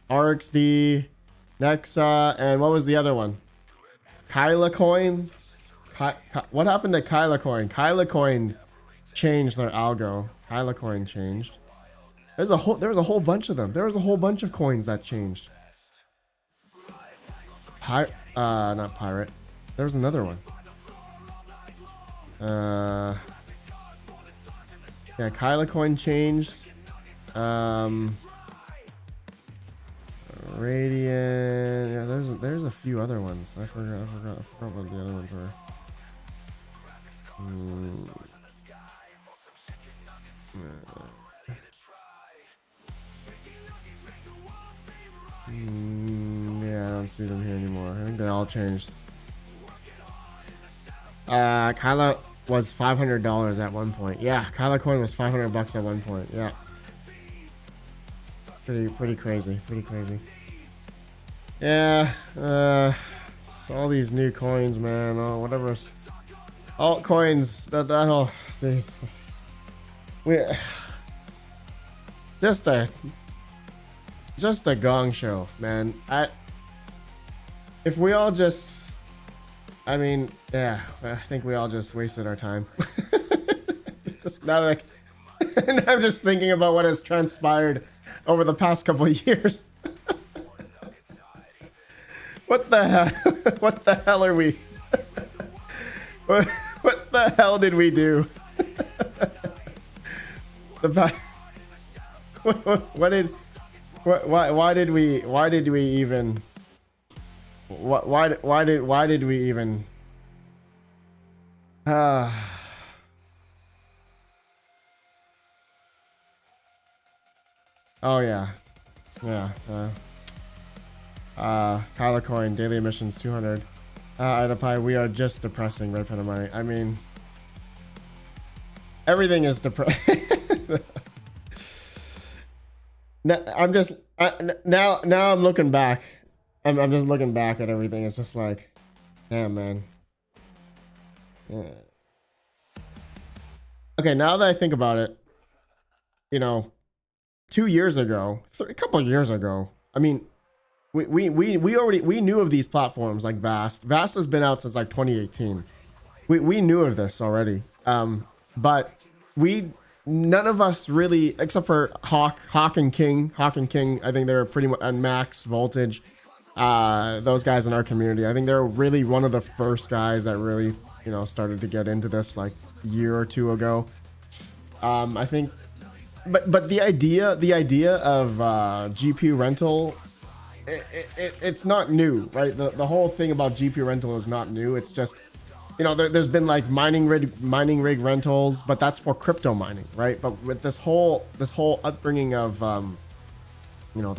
RXD, Nexa, and what was the other one? Kyla Coin? What happened to Kyla Coin? Kyla Coin changed their algo. Kyla Coin changed. There was a whole bunch of them. There was a whole bunch of coins that changed. Not pirate. There was another one. Yeah, Kyla Coin changed. Radiant. Yeah, there's a few other ones. I forgot what the other ones were. Yeah, I don't see them here anymore. I think they all changed. Kyla was $500 at one point. Yeah, Kyla Coin was $500 at one point. Yeah. Pretty crazy. Pretty crazy. Yeah, it's all these new coins, man. Oh, whatever. Altcoins, oh, we just a gong show, man. If we all just, I mean, yeah, I think we all just wasted our time. It's just now that and I'm just thinking about what has transpired over the past couple of years. What the hell? What the hell are we? What the hell did we do? Why did we even? Why did we even? Oh yeah, Kyler Coin daily emissions 200. Idapie, we are just depressing RedPandaMining. I mean, everything is depressing. Now I'm looking back. I'm just looking back at everything. It's just like, damn, man. Yeah. Okay, now that I think about it, you know, 2 years ago, a couple of years ago, I mean, we knew of these platforms like Vast. Vast has been out since like 2018. We knew of this already. But none of us really, except for Hawk and King. I think they were pretty much, and Max Voltage. Those guys in our community, I think they're really one of the first guys that really, you know, started to get into this like a year or two ago. I think, but the idea of GPU rental, it's not new, right? The whole thing about GPU rental is not new. It's just, you know, there's been like mining rig rentals, but that's for crypto mining, right? But with this whole upbringing of, you know,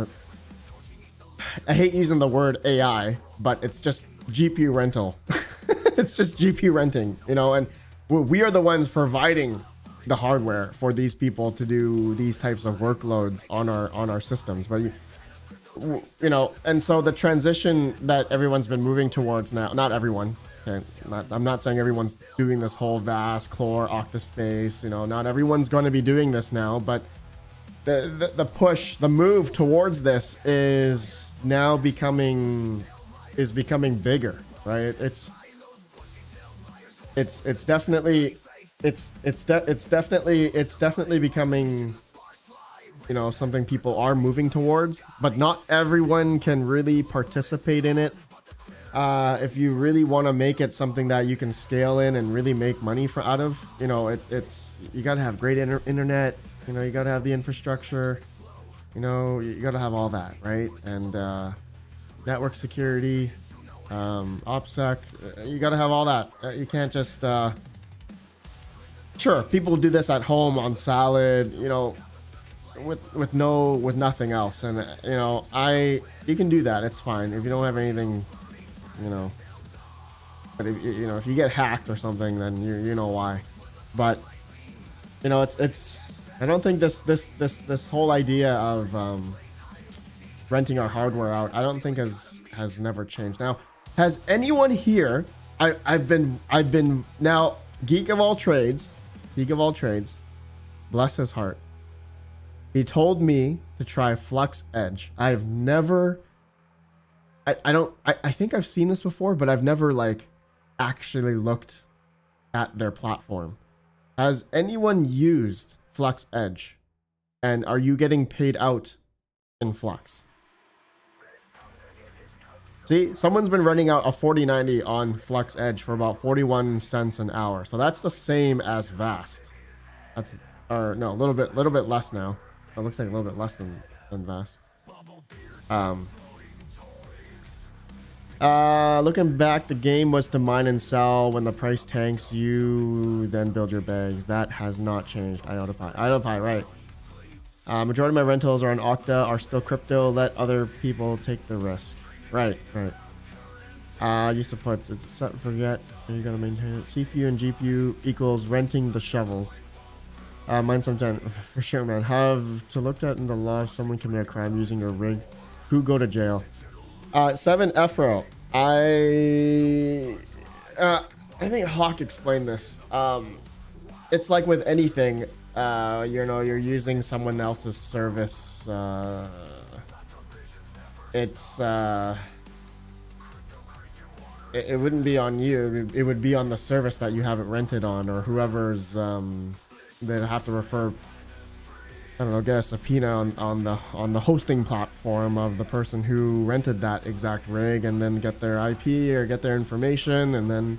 I hate using the word AI, but it's just GPU rental. It's just GPU renting, you know, and we are the ones providing the hardware for these people to do these types of workloads on our systems. But you know, and so the transition that everyone's been moving towards now, not everyone, okay, I'm not saying everyone's doing this whole Vast, Chlor, Octaspace, you know, not everyone's going to be doing this now, but the push, the move towards this is now becoming bigger, right? It's definitely becoming, you know, something people are moving towards, but not everyone can really participate in it. If you really want to make it something that you can scale in and really make money out of, you know, it's you got to have great internet, you know, you got to have the infrastructure, you know, you got to have all that, right? And network security, OPSEC, you got to have all that. You can't just sure, people do this at home on Salad, you know, with nothing else, and you know, you can do that. It's fine if you don't have anything, you know. But if you know, if you get hacked or something, then you know why. But you know, it's I don't think this whole idea of renting our hardware out, I don't think has never changed. Now, has anyone here? I've been now Geek of all trades, bless his heart. He told me to try Flux Edge. I've never, I think I've seen this before, but I've never like actually looked at their platform. Has anyone used Flux Edge? And are you getting paid out in Flux? See, someone's been running out a 4090 on Flux Edge for about 41 cents an hour. So that's the same as Vast. That's, or no, a little bit less now. It looks like a little bit less than Vast. Looking back, the game was to mine and sell. When the price tanks, you then build your bags. That has not changed. Idapie, right. Majority of my rentals are on Octa, are still crypto. Let other people take the risk. Right. Use of puts. It's a set and forget. You gotta maintain it. CPU and GPU equals renting the shovels. Mine sometime for sure, man. Have to look at in the law if someone commit a crime using a rig. Who go to jail? 7 Efro. I think Hawk explained this. It's like with anything, you know, you're using someone else's service. It wouldn't be on you. It would be on the service that you have it rented on, or whoever's they'd have to refer, I don't know, get a subpoena on the hosting platform of the person who rented that exact rig, and then get their IP or get their information, and then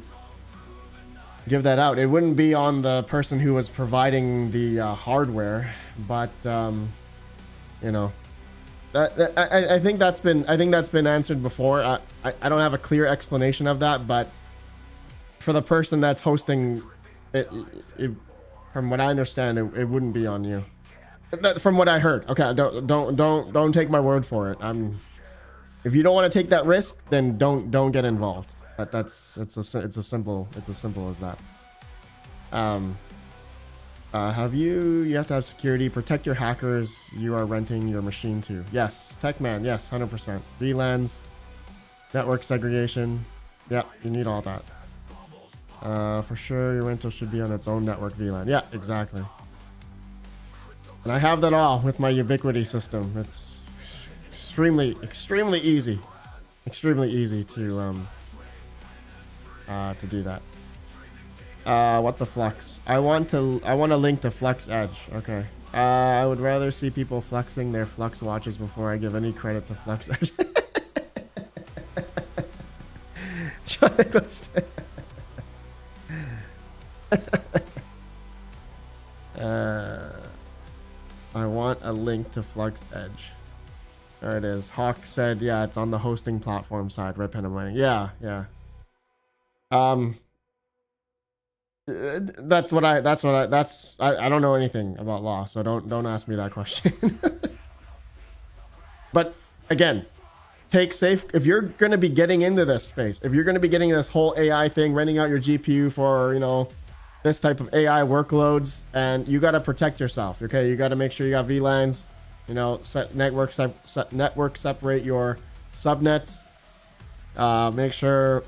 give that out. It wouldn't be on the person who was providing the hardware, but you know, I think that's been answered before. I don't have a clear explanation of that, but for the person that's hosting it, from what I understand, it wouldn't be on you. From what I heard. Okay, don't take my word for it. If you don't want to take that risk, then don't get involved. It's as simple as that. You have to have security, protect your hackers you are renting your machine to. Yes, Techman, yes, 100%. VLANs, network segregation. Yep, you need all that. For sure, your rental should be on its own network VLAN. Yeah, exactly. And I have that all with my Ubiquity system. It's extremely easy. Extremely easy to do that. What the Flex? I want a link to Flex Edge. Okay. I would rather see people flexing their Flex watches before I give any credit to Flex Edge. John English. I want a link to Flex Edge. There it is. Hawk said, yeah, it's on the hosting platform side. RedPandaMining. Yeah. I don't know anything about law, so don't ask me that question. But again, take safe. If you're going to be getting into this space, if you're going to be getting this whole AI thing, renting out your GPU for, you know, this type of AI workloads, and you got to protect yourself. Okay, you got to make sure you got VLANs. You know, network separate your subnets. Make sure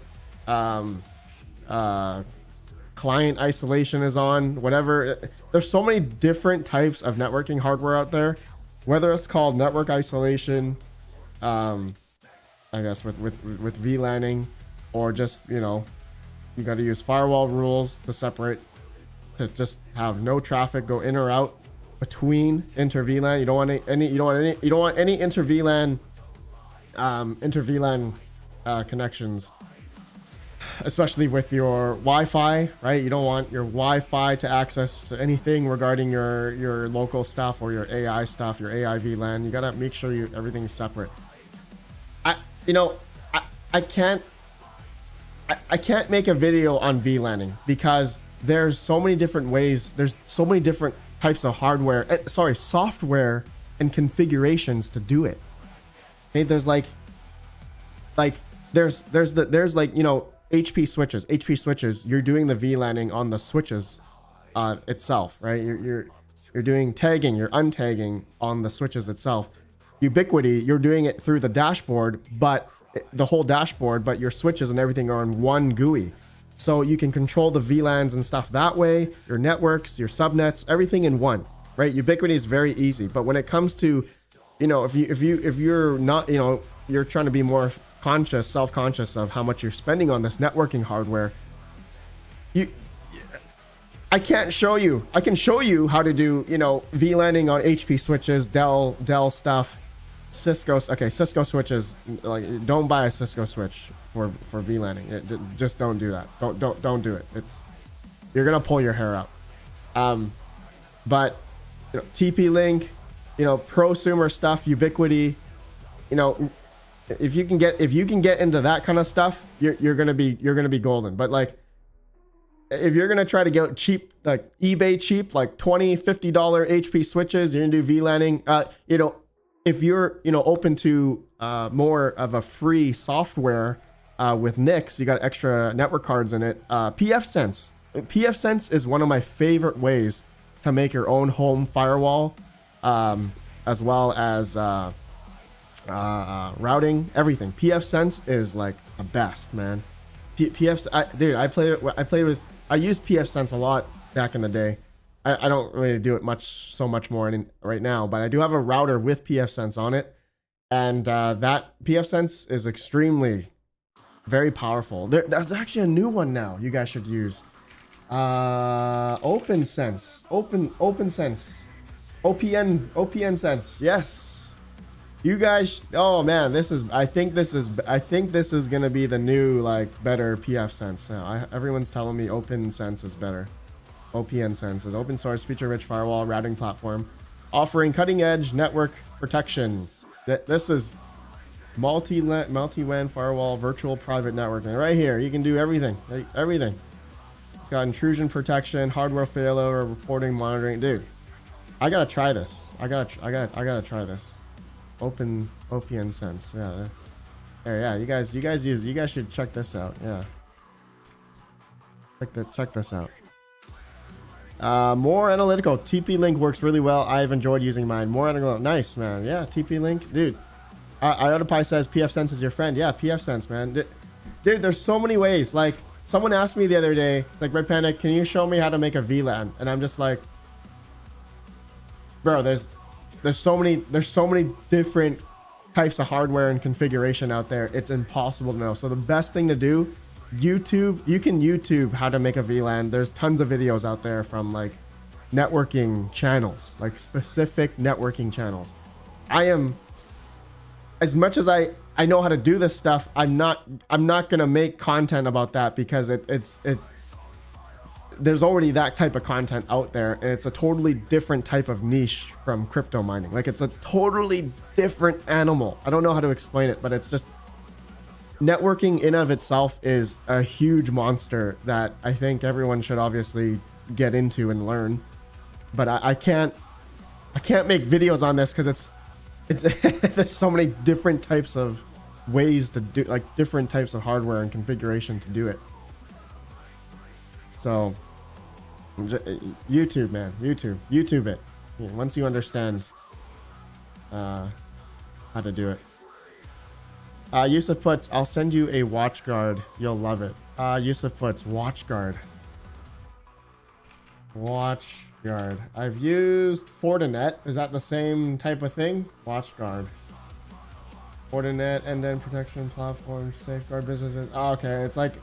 client isolation is on. Whatever. There's so many different types of networking hardware out there. Whether it's called network isolation, I guess with VLANing, or just, you know, you got to use firewall rules to separate, to just have no traffic go in or out between inter VLAN. You don't want any inter VLAN connections, especially with your Wi-Fi, right? You don't want your Wi-Fi to access anything regarding your local stuff or your AI stuff, your AI VLAN. You gotta make sure everything's separate. I can't make a video on VLANing because there's so many different ways. There's so many different types of software and configurations to do it. Okay, there's there's you know, HP switches. You're doing the VLANing on the switches itself, right? You're doing tagging, you're untagging on the switches itself. Ubiquity, you're doing it through the dashboard, but the whole dashboard, but your switches and everything are on one GUI. So you can control the VLANs and stuff that way, your networks, your subnets, everything in one, right? Ubiquity is very easy. But when it comes to, you know, if you're not, you know, you're trying to be more self-conscious of how much you're spending on this networking hardware, I can't show you. I can show you how to do, you know, VLANing on HP switches, Dell stuff, Cisco switches. Like, don't buy a Cisco switch for VLANing. Just don't do that. Don't do it. You're gonna pull your hair out. But you know, TP-Link, you know, prosumer stuff, Ubiquity, you know, if you can get into that kind of stuff, you're gonna be golden. But like, if you're gonna try to get cheap, like eBay cheap, like $20-50 HP switches, you're gonna do VLANing. You know, if you're, you know, open to more of a free software with NICs, you got extra network cards in it. pfSense is one of my favorite ways to make your own home firewall, as well as routing, everything. PF Sense is like the best, man. Dude, I used PF Sense a lot back in the day. I don't really do it so much more right now, but I do have a router with PF Sense on it, and that PF Sense is extremely very powerful. There's actually a new one now you guys should use. Open Sense, Open Sense, OPN Sense. Yes, you guys. Oh man, I think this is gonna be the new like better PF Sense. Everyone's telling me Open Sense is better. OPN Sense is open source, feature-rich firewall routing platform, offering cutting-edge network protection. This is multi-WAN firewall, virtual private networking. Right here, you can do everything. Everything. It's got intrusion protection, hardware failure reporting, monitoring. Dude, I gotta try this. I gotta try this. OPN Sense. Yeah. There, yeah. You guys should check this out. Yeah. Check this out. More analytical. TP Link works really well. I've enjoyed using mine. More analytical. Nice, man. Yeah, TP Link, dude. IotaPie says PF Sense is your friend. Yeah, PF Sense, man. Dude, there's so many ways. Like, someone asked me the other day, like, Red Panda, can you show me how to make a VLAN? And I'm just like, bro, there's so many different types of hardware and configuration out there. It's impossible to know. So the best thing to do, you can YouTube how to make a VLAN. There's tons of videos out there from like networking channels, like specific networking channels. As much as I know how to do this stuff, I'm not gonna make content about that because there's already that type of content out there, and it's a totally different type of niche from crypto mining. Like, it's a totally different animal. I don't know how to explain it, but it's just networking in of itself is a huge monster that I think everyone should obviously get into and learn. But I can't make videos on this because it's there's so many different types of ways to do, like different types of hardware and configuration to do it. So YouTube, man, YouTube it. Once you understand how to do it. Yusuf puts, I'll send you a watch guard. You'll love it. Yusuf puts, watch guard. Watch guard. I've used Fortinet. Is that the same type of thing? Watch guard. Fortinet, end-to-end protection platform, safeguard businesses. Oh, okay, it's like,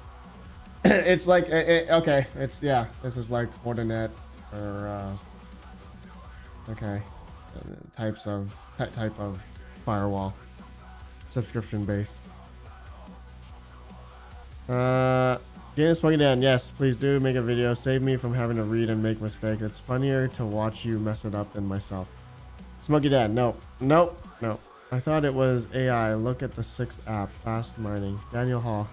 okay, it's, yeah, this is like Fortinet or, okay, type of firewall. Subscription based. Game Smoking Dan, yes, please do make a video. Save me from having to read and make mistakes. It's funnier to watch you mess it up than myself. Smoky Dan, no. I thought it was AI. Look at the 6th app, Fast Mining. Daniel Hall.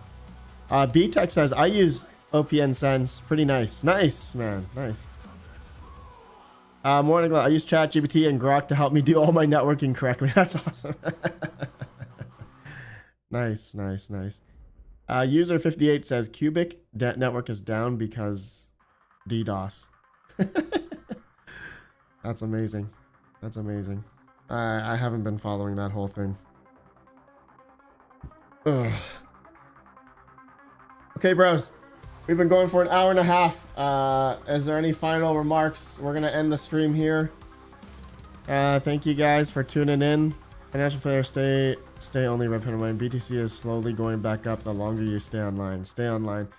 B-Tech says, I use OPN Sense. Pretty nice. Nice, man. Nice. Morning Glow. I use ChatGPT and Grok to help me do all my networking correctly. That's awesome. Nice. User 58 says Cubic network is down because DDoS. That's amazing. I haven't been following that whole thing. Ugh. Okay, bros. We've been going for an hour and a half. Is there any final remarks? We're gonna end the stream here. Thank you guys for tuning in. Financial failure, stay only RedPandaMining. BTC is slowly going back up the longer you stay online. Stay online.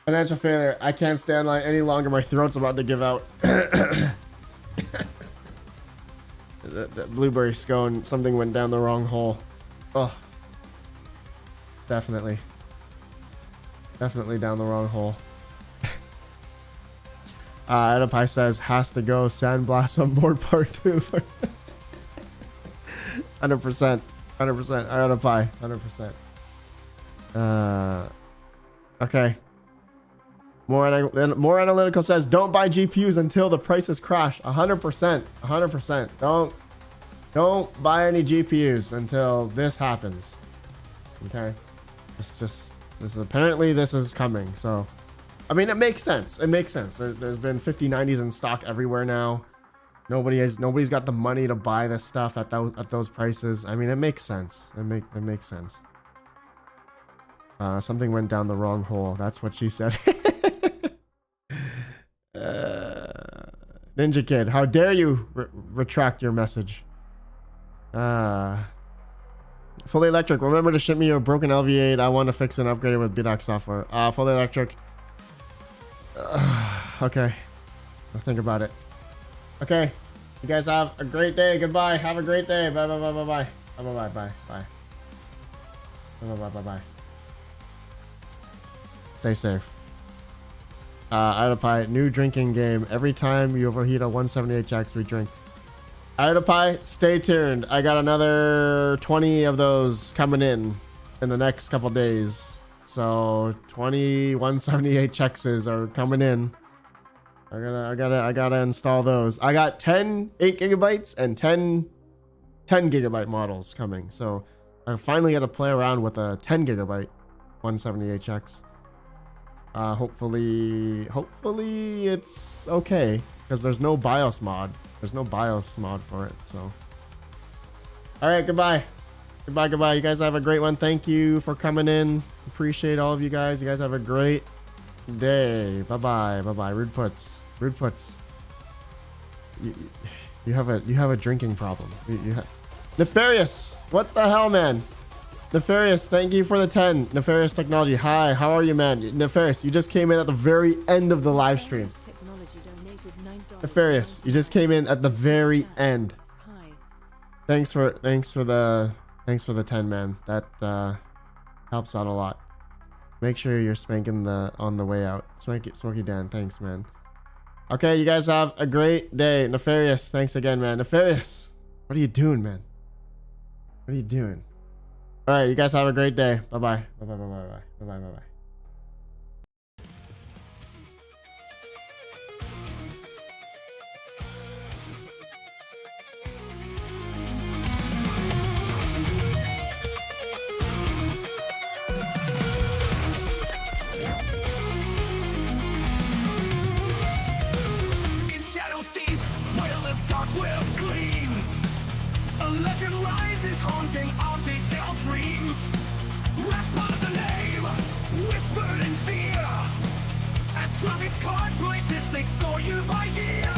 Financial failure. I can't stay online any longer. My throat's about to give out. The blueberry scone. Something went down the wrong hole. Oh. Definitely down the wrong hole. Edipie says, has to go. Sandblast on board part 2. 100%. Edipie. 100%. Okay. More analytical says, don't buy GPUs until the prices crash. 100%. Don't buy any GPUs until this happens. Okay. Apparently this is coming. So, I mean, it makes sense. There's been 5090s in stock everywhere now. Nobody's got the money to buy this stuff at those prices. I mean, it makes sense. It makes sense. Something went down the wrong hole. That's what she said. Ninja Kid, how dare you retract your message? Fully Electric, remember to ship me your broken LV8. I want to fix and upgrade it with BDOC software. Fully Electric. Okay. I'll think about it. Okay. You guys have a great day. Goodbye. Have a great day. Bye bye bye bye bye. Bye bye bye bye bye. Bye bye bye bye. Stay safe. Idlepie, new drinking game. Every time you overheat a 178X, we drink. Idlepie, stay tuned. I got another 20 of those coming in the next couple days. So 20 178X's are coming in. I gotta install those. I got 10 8 gigabytes and 10 gigabyte models coming. So I finally got to play around with a 10 gigabyte 178X. Hopefully it's okay because there's no BIOS mod. There's no BIOS mod for it. So, all right, goodbye. You guys have a great one. Thank you for coming in. Appreciate all of you guys. You guys have a great day. Bye. Rude puts. You have a drinking problem. Nefarious. What the hell, man? Nefarious, thank you for the 10. Nefarious Technology, hi, how are you, man? Nefarious, you just came in at the very end of the live stream. Nefarious, you just came in at the very end. Thanks for the 10, man. That helps out a lot. Make sure you're spanking on the way out. Smoky Dan, thanks, man. Okay, you guys have a great day. Nefarious, thanks again, man. Nefarious, what are you doing, man? What are you doing? All right, you guys have a great day. Bye-bye. Bye-bye. In shadows deep, where the dark web gleams, a legend rises haunting our detailed dreams. RedPanda's a name, whispered in fear, as graphics card places they saw you by year.